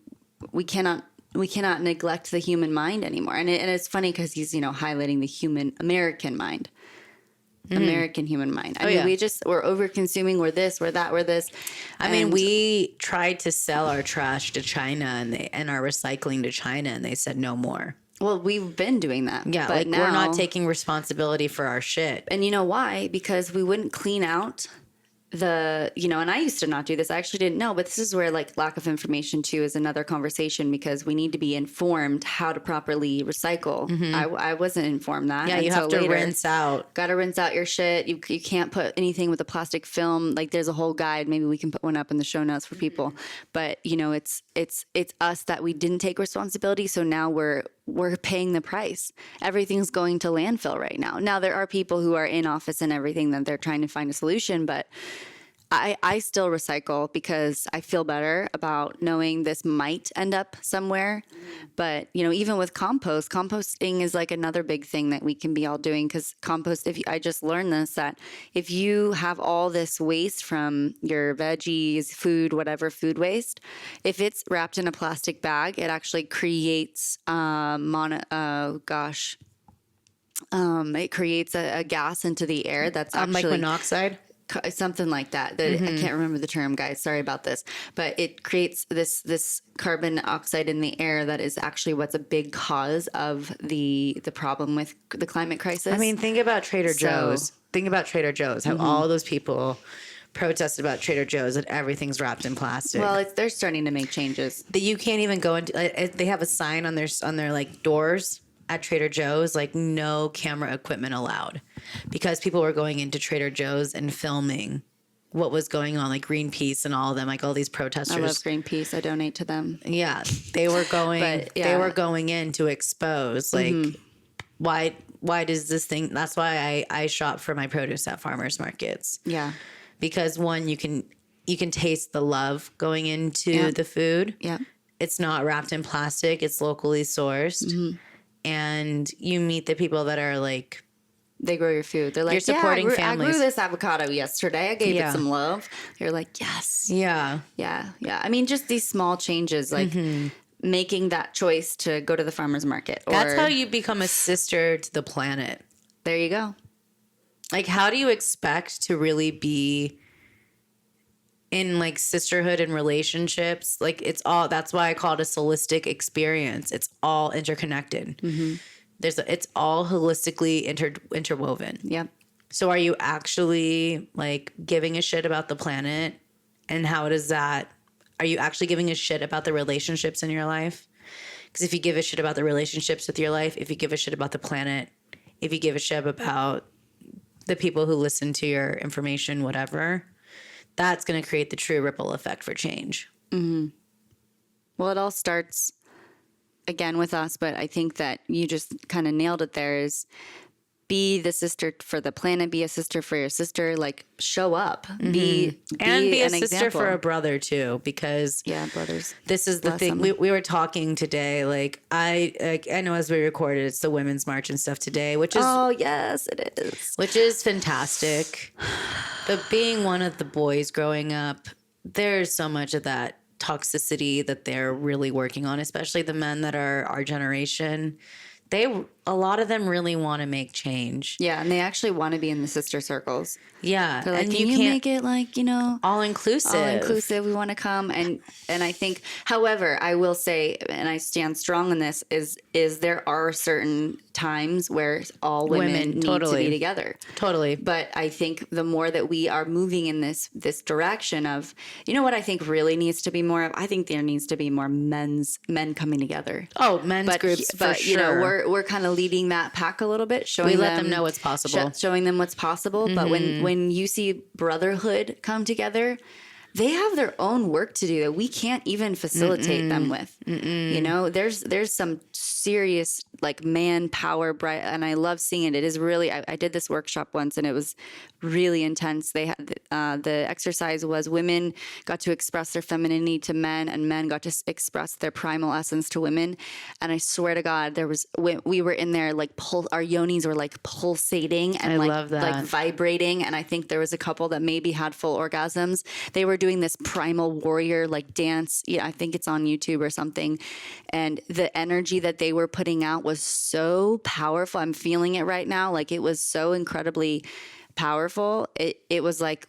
we cannot neglect the human mind anymore. And it's funny because he's, highlighting the American mind. American human mind. I mean, we're over consuming. We're this, we're that, we're this. I mean, we tried to sell our trash to China and our recycling to China, and they said no more. Well, we've been doing that. Yeah, but like now, we're not taking responsibility for our shit. And you know why? Because we wouldn't clean out and I used to not do this. I actually didn't know, but this is where like lack of information too is another conversation because we need to be informed how to properly recycle. I wasn't informed that. Yeah, you have to rinse out. Got to rinse out your shit. You can't put anything with a plastic film. Like there's a whole guide. Maybe we can put one up in the show notes for people. But it's us that we didn't take responsibility. So now we're paying the price. Everything's going to landfill right now. Now there are people who are in office and everything that they're trying to find a solution, but I still recycle because I feel better about knowing this might end up somewhere. But, even with composting is like another big thing that we can be all doing because I just learned this, that if you have all this waste from your veggies, food, whatever food waste, if it's wrapped in a plastic bag, it actually creates it creates a gas into the air that's actually like monoxide. Something like that. I can't remember the term, guys. Sorry about this. But it creates this carbon dioxide in the air that is actually what's a big cause of the problem with the climate crisis. I mean, think about Trader Joe's. Think about Trader Joe's. How all those people protested about Trader Joe's that everything's wrapped in plastic. Well, they're starting to make changes. That you can't even go into. They have a sign on their like doors at Trader Joe's, like no camera equipment allowed, because people were going into Trader Joe's and filming what was going on, like Greenpeace and all of them, like all these protesters. I love Greenpeace. I donate to them. Yeah, they were going. They were going in to expose, like, why does this thing? That's why I shop for my produce at farmers markets. Yeah, because one, you can taste the love going into the food. Yeah, it's not wrapped in plastic. It's locally sourced. And you meet the people that are like, they grow your food. They're like, you're supporting families. I grew this avocado yesterday. I gave it some love. You're like, yes. Yeah. Yeah. Yeah. I mean, just these small changes, like making that choice to go to the farmer's market. That's how you become a sister to the planet. There you go. Like, how do you expect to really be in like sisterhood and relationships? Like, that's why I call it a holistic experience. It's all interconnected. It's all holistically interwoven. Yeah. So are you actually like giving a shit about the planet? And how does that, are you actually giving a shit about the relationships in your life? Because if you give a shit about the relationships with your life, if you give a shit about the planet, if you give a shit about the people who listen to your information, whatever, that's going to create the true ripple effect for change. Well, it all starts again with us, but I think that you just kind of nailed it there, is be the sister for the planet, be a sister for your sister, like show up, be a an sister example. for a brother too, because brothers. This is the thing. We were talking today, like I know as we recorded, it's the Women's March and stuff today, which is, oh yes, it is, which is fantastic. But being one of the boys growing up, there's so much of that toxicity that they're really working on, especially the men that are our generation. a lot of them really want to make change. Yeah, and they actually want to be in the sister circles. Yeah. They're like, and can you make it like, all inclusive. all inclusive. We want to come. And I think, however, I will say, and I stand strong in this, is there are certain times where all women need to be together. Totally. But I think the more that we are moving in this direction of, what I think really needs to be more of, I think there needs to be more men coming together. Oh, men's groups for sure. We're kind of leading that pack a little bit, showing we let them know what's possible. Showing them what's possible. Mm-hmm. But when you see brotherhood come together, they have their own work to do that we can't even facilitate them with. There's some serious like man power, and I love seeing it. It is really, I did this workshop once and it was really intense. They had the exercise was women got to express their femininity to men, and men got to express their primal essence to women. And I swear to God, we were in there like our yonis were like pulsating and like vibrating. And I think there was a couple that maybe had full orgasms. They were doing this primal warrior like dance. Yeah, I think it's on YouTube or something. And the energy that they were putting out was so powerful. I'm feeling it right now. Like it was so incredibly powerful. It was like,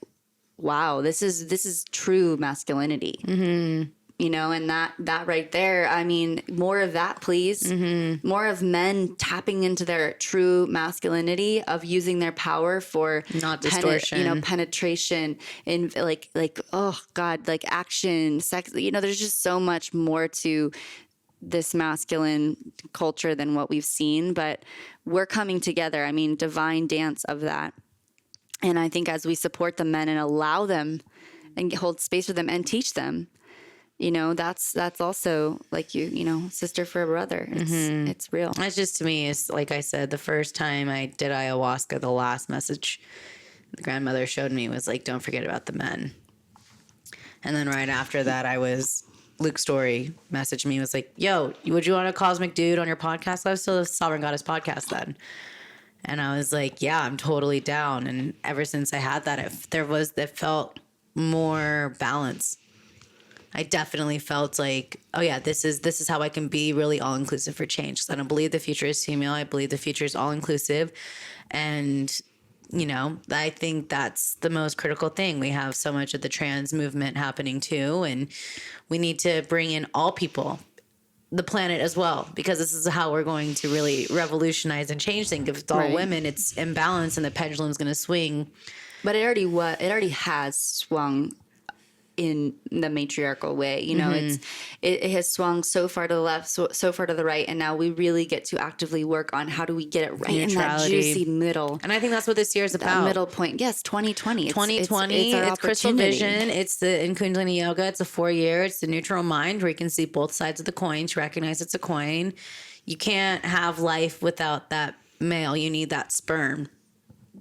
wow, this is true masculinity. Mm-hmm. And that right there, I mean, more of that, please. Mm-hmm. More of men tapping into their true masculinity of using their power for not distortion, penetration, and like, oh God, like action, sex. There's just so much more to this masculine culture than what we've seen, but we're coming together. I mean, divine dance of that. And I think as we support the men and allow them and hold space for them and teach them, that's also like sister for a brother. It's real. That's just, to me, it's like I said, the first time I did ayahuasca, the last message the grandmother showed me was like, don't forget about the men. And then right after that, Luke Story messaged me, was like, yo, would you want a cosmic dude on your podcast? I was still a Sovereign Goddess podcast then. And I was like, yeah, I'm totally down. And ever since I had that, it felt more balance. I definitely felt like, oh yeah, this is how I can be really all inclusive for change. Because I don't believe the future is female. I believe the future is all inclusive. And, I think that's the most critical thing. We have so much of the trans movement happening too. And we need to bring in all people, the planet as well, because this is how we're going to really revolutionize and change things. If it's all women, it's imbalance and the pendulum's going to swing. But it already has swung in the matriarchal way. It has swung so far to the left, so far to the right, and now we really get to actively work on how do we get it right in that juicy middle. And I think that's what this year is about. That middle point. Yes, 2020. 2020. It's crystal vision. It's in Kundalini Yoga. It's a 4-year. It's the neutral mind where you can see both sides of the coin to recognize it's a coin. You can't have life without that male. You need that sperm.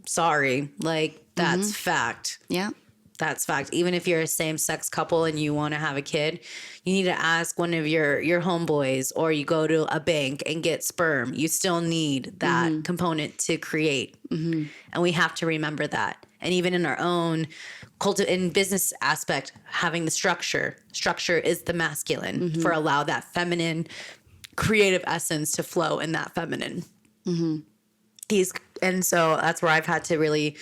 Sorry. Like, that's fact. Yeah. That's fact. Even if you're a same-sex couple and you want to have a kid, you need to ask one of your homeboys, or you go to a bank and get sperm. You still need that component to create. Mm-hmm. And we have to remember that. And even in our own in business aspect, having the structure is the masculine for allow that feminine creative essence to flow in that feminine. Mm-hmm. And so that's where I've had to really,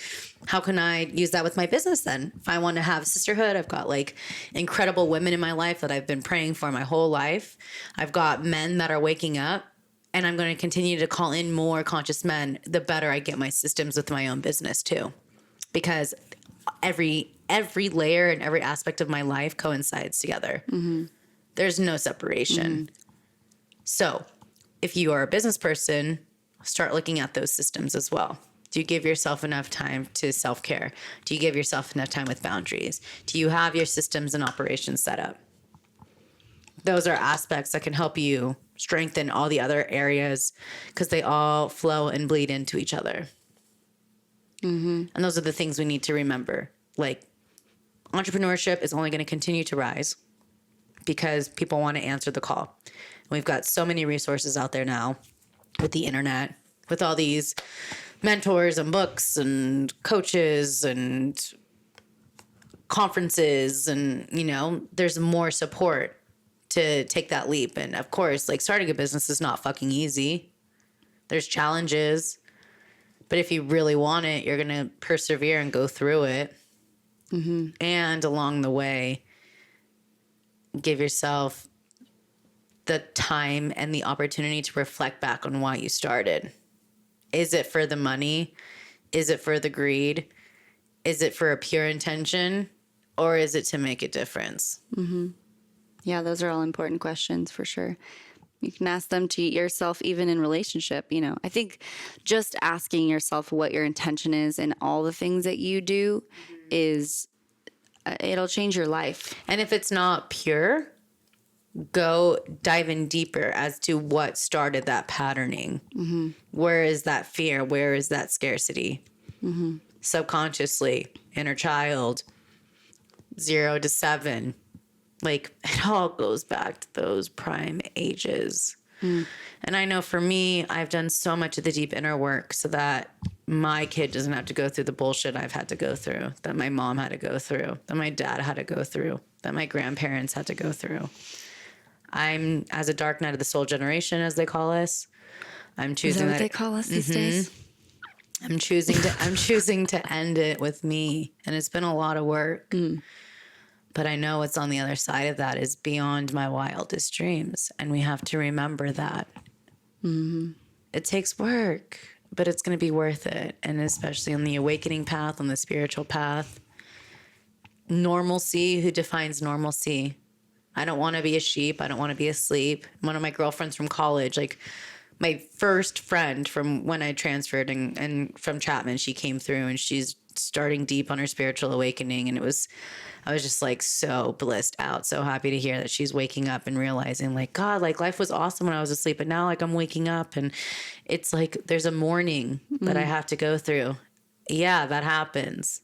how can I use that with my business then? If I want to have sisterhood, I've got like incredible women in my life that I've been praying for my whole life. I've got men that are waking up, and I'm going to continue to call in more conscious men the better I get my systems with my own business too. Because every layer and every aspect of my life coincides together. Mm-hmm. There's no separation. Mm-hmm. So if you are a business person, start looking at those systems as well. Do you give yourself enough time to self-care? Do you give yourself enough time with boundaries? Do you have your systems and operations set up? Those are aspects that can help you strengthen all the other areas, because they all flow and bleed into each other. Mm-hmm. And those are the things we need to remember. Like, entrepreneurship is only going to continue to rise because people want to answer the call. And we've got so many resources out there now, with the internet, with all these mentors and books and coaches and conferences, and, there's more support to take that leap. And of course, like, starting a business is not fucking easy. There's challenges, but if you really want it, you're going to persevere and go through it. And along the way, give yourself the time and the opportunity to reflect back on why you started. Is it for the money? Is it for the greed? Is it for a pure intention? Or is it to make a difference? Yeah, those are all important questions for sure. You can ask them to yourself even in relationship. You know, I think just asking yourself what your intention is in all the things that you do is, it'll change your life. And if it's not pure, go dive in deeper as to what started that patterning. Where is that fear? Where is that scarcity? Subconsciously, inner child, 0 to 7. Like, it all goes back to those prime ages. And I know for me, I've done so much of the deep inner work so that my kid doesn't have to go through the bullshit I've had to go through, that my mom had to go through, that my dad had to go through, that my grandparents had to go through. I'm, as a dark night of the soul generation, as they call us, I'm choosing Is that what they call us these days? I'm choosing to end it with me. And it's been a lot of work. But I know what's on the other side of that is beyond my wildest dreams. And we have to remember that. It takes work, but it's going to be worth it. And especially on the awakening path, on the spiritual path. Normalcy, who defines normalcy? I don't want to be a sheep. I don't want to be asleep. One of my girlfriends from college, like my first friend from when I transferred and from Chapman, she came through and she's starting deep on her spiritual awakening. And I was just like so blissed out, so happy to hear that she's waking up and realizing like, God, like life was awesome when I was asleep, but now like I'm waking up and it's like there's a mourning that I have to go through. Yeah, that happens.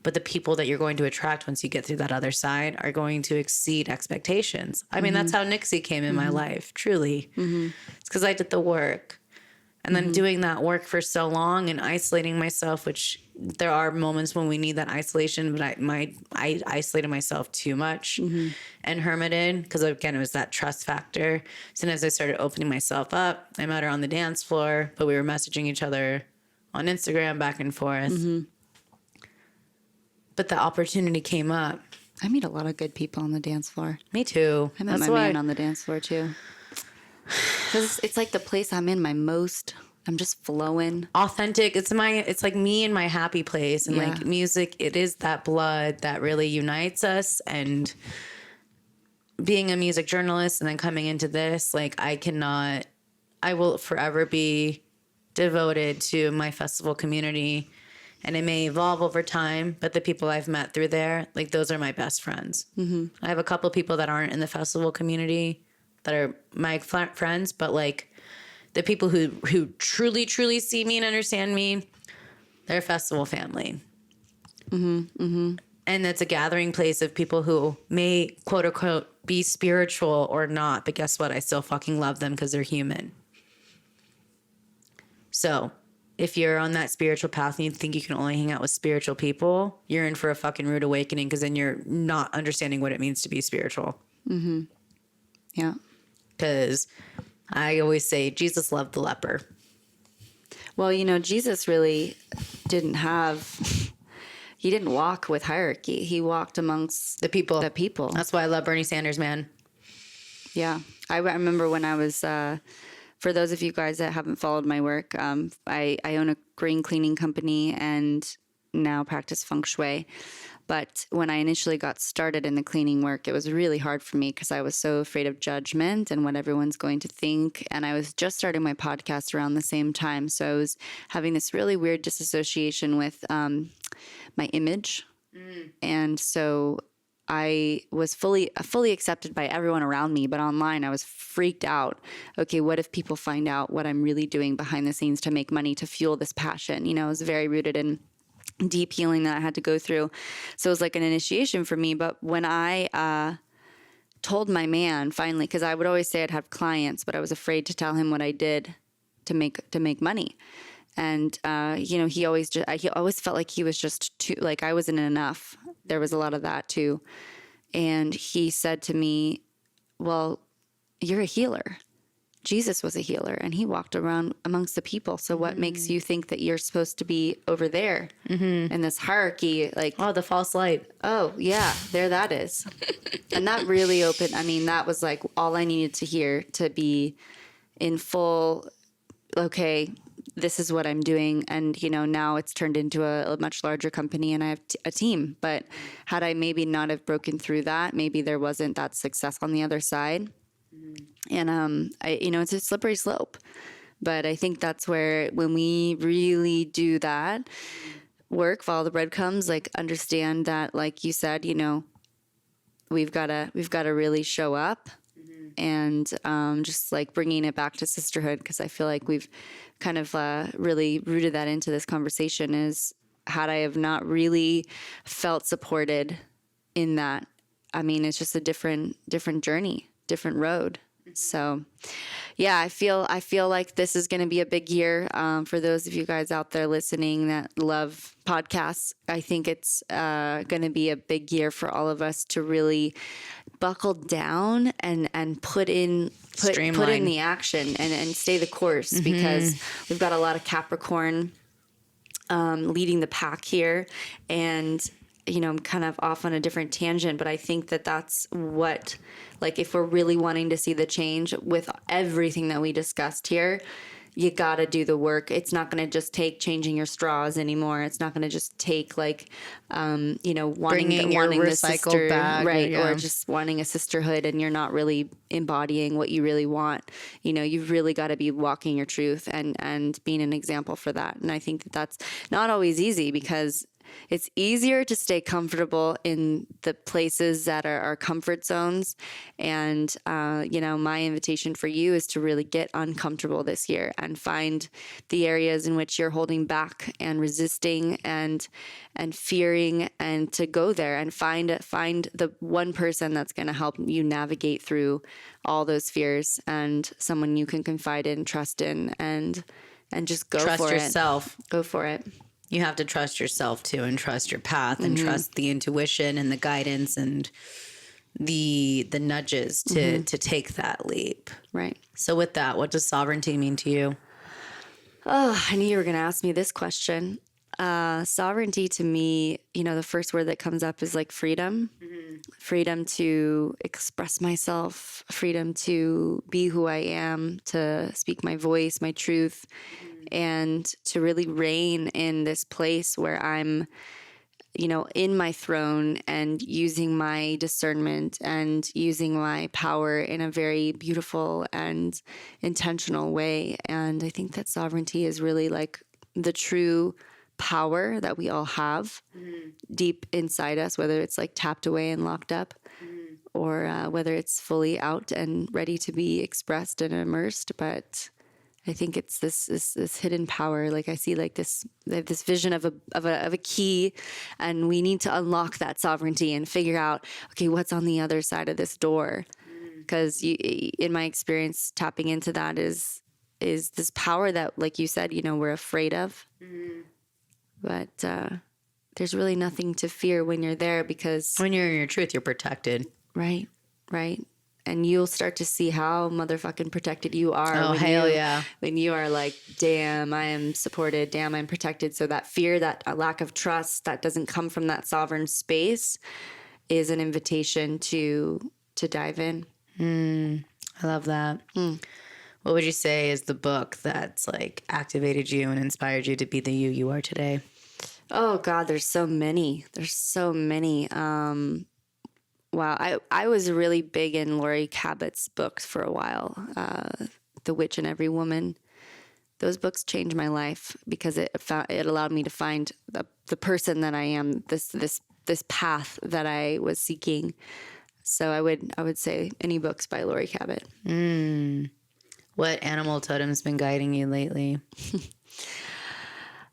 But the people that you're going to attract once you get through that other side are going to exceed expectations. I mean, that's how Nixie came in my life, truly. It's because I did the work. And then doing that work for so long and isolating myself, which there are moments when we need that isolation, but I isolated myself too much and hermited because, again, it was that trust factor. As soon as I started opening myself up, I met her on the dance floor, but we were messaging each other on Instagram back and forth. But the opportunity came up. I meet a lot of good people on the dance floor. Me too. I met my man on the dance floor too. Because it's like the place I'm in I'm just flowing. Authentic. It's like me and my happy place. And like music, it is that blood that really unites us. And being a music journalist and then coming into this, like I will forever be devoted to my festival community. And it may evolve over time, but the people I've met through there, like those are my best friends. I have a couple of people that aren't in the festival community that are my friends, but like the people who truly, truly see me and understand me, they're a festival family. And that's a gathering place of people who may, quote unquote, be spiritual or not. But guess what? I still fucking love them because they're human. So if you're on that spiritual path and you think you can only hang out with spiritual people, you're in for a fucking rude awakening because then you're not understanding what it means to be spiritual. Yeah. Because I always say Jesus loved the leper. Well, you know, Jesus really didn't walk with hierarchy. He walked amongst The people. the people. That's why I love Bernie Sanders, man. Yeah. I remember when I was, for those of you guys that haven't followed my work, I own a green cleaning company and now practice Feng Shui. But when I initially got started in the cleaning work, it was really hard for me because I was so afraid of judgment and what everyone's going to think. And I was just starting my podcast around the same time. So I was having this really weird disassociation with my image. And so I was fully accepted by everyone around me, but online I was freaked out. Okay, what if people find out what I'm really doing behind the scenes to make money, to fuel this passion? You know, it was very rooted in deep healing that I had to go through. So it was like an initiation for me. But when I told my man finally, because I would always say I'd have clients, but I was afraid to tell him what I did to make money. And you know, he always felt like he was just too, like I wasn't enough. There was a lot of that too. And he said to me, well, you're a healer. Jesus was a healer and he walked around amongst the people. So what makes you think that you're supposed to be over there in this hierarchy? Like, Oh, the false light. oh yeah, there that is. And that really opened, I mean, that was like all I needed to hear to be in full, okay, this is what I'm doing. And, you know, now it's turned into a much larger company and I have a team. But had I maybe not have broken through that, maybe there wasn't that success on the other side. And, you know, it's a slippery slope. But I think that's where when we really do that work, follow the breadcrumbs, like understand that, like you said, you know, we've got to really show up and just like bringing it back to sisterhood, because I feel like we've kind of really rooted that into this conversation is had I have not really felt supported in that, I mean, it's just a different journey, different road. So yeah, I feel like this is going to be a big year for those of you guys out there listening that love podcasts. I think it's going to be a big year for all of us to really buckle down and put in the action and stay the course, because we've got a lot of Capricorn leading the pack here. And you know, I'm kind of off on a different tangent, but I think that that's what, like, if we're really wanting to see the change with everything that we discussed here, you got to do the work. It's not going to just take changing your straws anymore. It's not going to just take like, you know, wanting your the recycled sister, bag, right? yeah. Or just wanting a sisterhood and you're not really embodying what you really want. You know, you've really got to be walking your truth and being an example for that. And I think that that's not always easy, because it's easier to stay comfortable in the places that are our comfort zones. And, you know, my invitation for you is to really get uncomfortable this year and find the areas in which you're holding back and resisting and fearing, and to go there and find the one person that's going to help you navigate through all those fears, and someone you can confide in, trust in, and just go for it. Trust yourself. Go for it. You have to trust yourself too, and trust your path, and trust the intuition and the guidance and the nudges to take that leap. Right. So with that, what does sovereignty mean to you? Oh, I knew you were going to ask me this question. Sovereignty to me, you know, the first word that comes up is like freedom. Freedom to express myself, freedom to be who I am, to speak my voice, my truth, and to really reign in this place where I'm, you know, in my throne and using my discernment and using my power in a very beautiful and intentional way. And I think that sovereignty is really like the true power that we all have deep inside us, whether it's like tapped away and locked up, or whether it's fully out and ready to be expressed and immersed. But I think it's this hidden power. Like I see like this vision of a key, and we need to unlock that sovereignty and figure out, okay, what's on the other side of this door? Because in my experience, tapping into that is this power that, like you said, you know, we're afraid of. But there's really nothing to fear when you're there, because When you're in your truth, you're protected. right. And you'll start to see how motherfucking protected you are. Oh, hell yeah. When you are like, damn, I am supported. Damn, I'm protected. So that fear, that lack of trust that doesn't come from that sovereign space is an invitation to dive in. I love that. What would you say is the book that's like activated you and inspired you to be the you are today? Oh God, there's so many. Wow, I was really big in Laurie Cabot's books for a while. The Witch in Every Woman. Those books changed my life because it allowed me to find the person that I am, this path that I was seeking. So I would say any books by Laurie Cabot. What animal totem's been guiding you lately?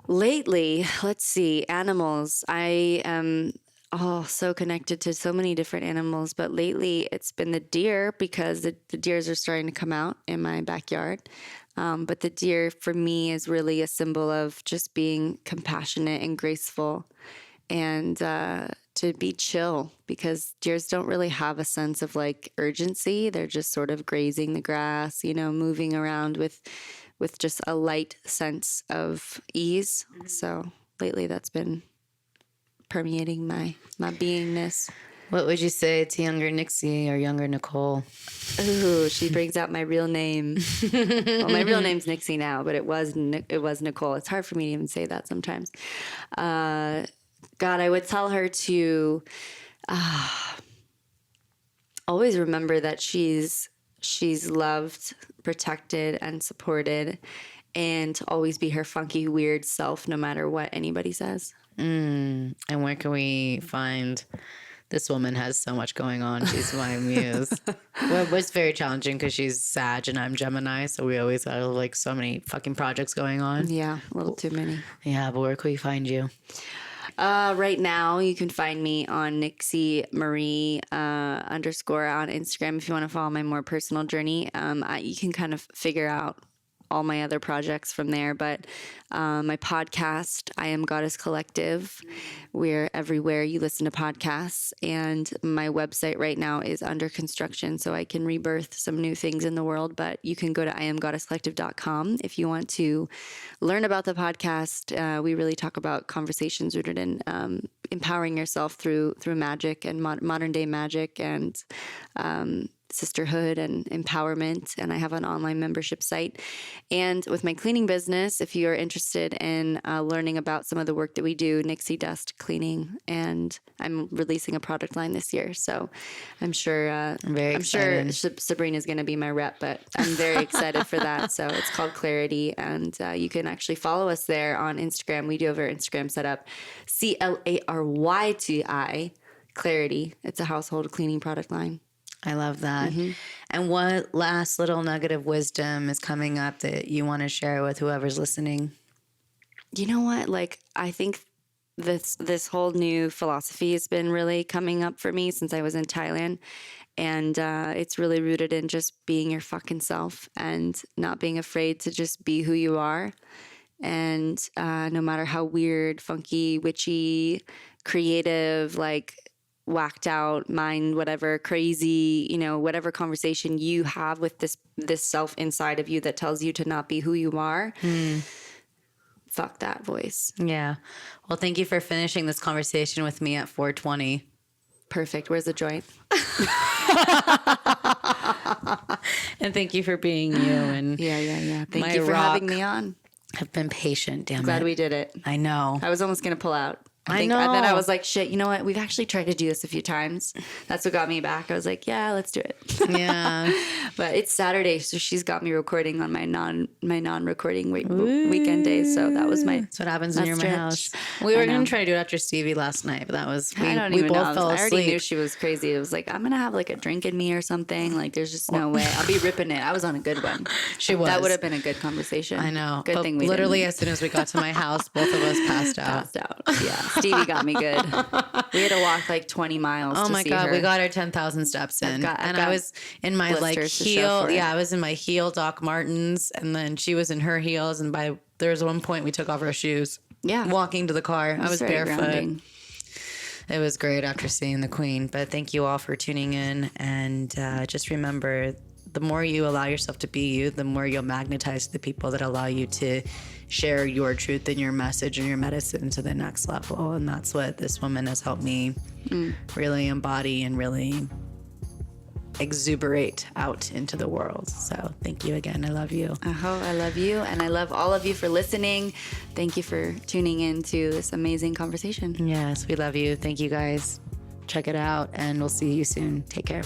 Lately, let's see, animals. I am so connected to so many different animals, but lately it's been the deer, because the deers are starting to come out in my backyard. But the deer for me is really a symbol of just being compassionate and graceful, and to be chill, because deers don't really have a sense of like urgency. They're just sort of grazing the grass, you know, moving around with just a light sense of ease. So lately that's been permeating my beingness. What would you say to younger Nixie or younger Nicole? Ooh, she brings out my real name. Well, my real name's Nixie now, but it was Nicole. It's hard for me to even say that sometimes. God, I would tell her to always remember that she's loved, protected, and supported, and to always be her funky, weird self, no matter what anybody says. And where can we find... This woman has so much going on. She's my muse. Well, it was very challenging because she's Sag and I'm Gemini. So we always have like so many fucking projects going on. Yeah, a little too many. Yeah, but where can we find you? Right now, you can find me on Nixie Marie _ on Instagram if you want to follow my more personal journey. You can kind of figure out all my other projects from there. But my podcast, I Am Goddess Collective, we're everywhere you listen to podcasts. And my website right now is under construction, so I can rebirth some new things in the world. But you can go to iamgoddesscollective.com if you want to learn about the podcast. We really talk about conversations rooted in empowering yourself through magic and modern day magic and sisterhood and empowerment. And I have an online membership site. And with my cleaning business, if you're interested in learning about some of the work that we do, Nixie Dust Cleaning, and I'm releasing a product line this year. So I'm sure Sabrina is going to be my rep, but I'm very excited for that. So it's called Clarity, and you can actually follow us there on Instagram. We do have our Instagram set up, CLARYTI, Clarity. It's a household cleaning product line. I love that. Mm-hmm. And what last little nugget of wisdom is coming up that you want to share with whoever's listening? You know what? Like, I think this whole new philosophy has been really coming up for me since I was in Thailand. And it's really rooted in just being your fucking self and not being afraid to just be who you are. And no matter how weird, funky, witchy, creative, like whacked out, mind, whatever, crazy, you know, whatever conversation you have with this self inside of you that tells you to not be who you are, fuck that voice. Yeah. Well, thank you for finishing this conversation with me at 4:20. Perfect. Where's the joint? And thank you for being you. And yeah. Thank you for having me on. I've been patient, damn it. Glad we did it. I know. I was almost going to pull out. I know. And then I was like, shit, you know what? We've actually tried to do this a few times. That's what got me back. I was like, yeah, let's do it. Yeah. But it's Saturday, so she's got me recording on my non-recording weekend days. So that was my... That's what happens when you're in my house. We were going to try to do it after Stevie last night, but that was... I both fell asleep. I already knew she was crazy. It was like, I'm going to have like a drink in me or something. Like, there's just no way. I'll be ripping it. I was on a good one. She was. That would have been a good conversation. I know. Good thing we literally didn't. As soon as we got to my house, both of us passed out. Yeah. Stevie got me good. We had to walk like 20 miles to see her. Oh my God, we got our 10,000 steps in. I was in my like heel. Yeah, I was in my heel Doc Martens, and then she was in her heels, and there was one point we took off our shoes. Yeah. Walking to the car. I was barefoot. Grounding. It was great after seeing the Queen. But thank you all for tuning in, and just remember, the more you allow yourself to be you, the more you'll magnetize the people that allow you to share your truth and your message and your medicine to the next level. And that's what this woman has helped me really embody and really exuberate out into the world. So thank you again. I love you. I love you. And I love all of you for listening. Thank you for tuning in to this amazing conversation. Yes, we love you. Thank you guys. Check it out, and we'll see you soon. Take care.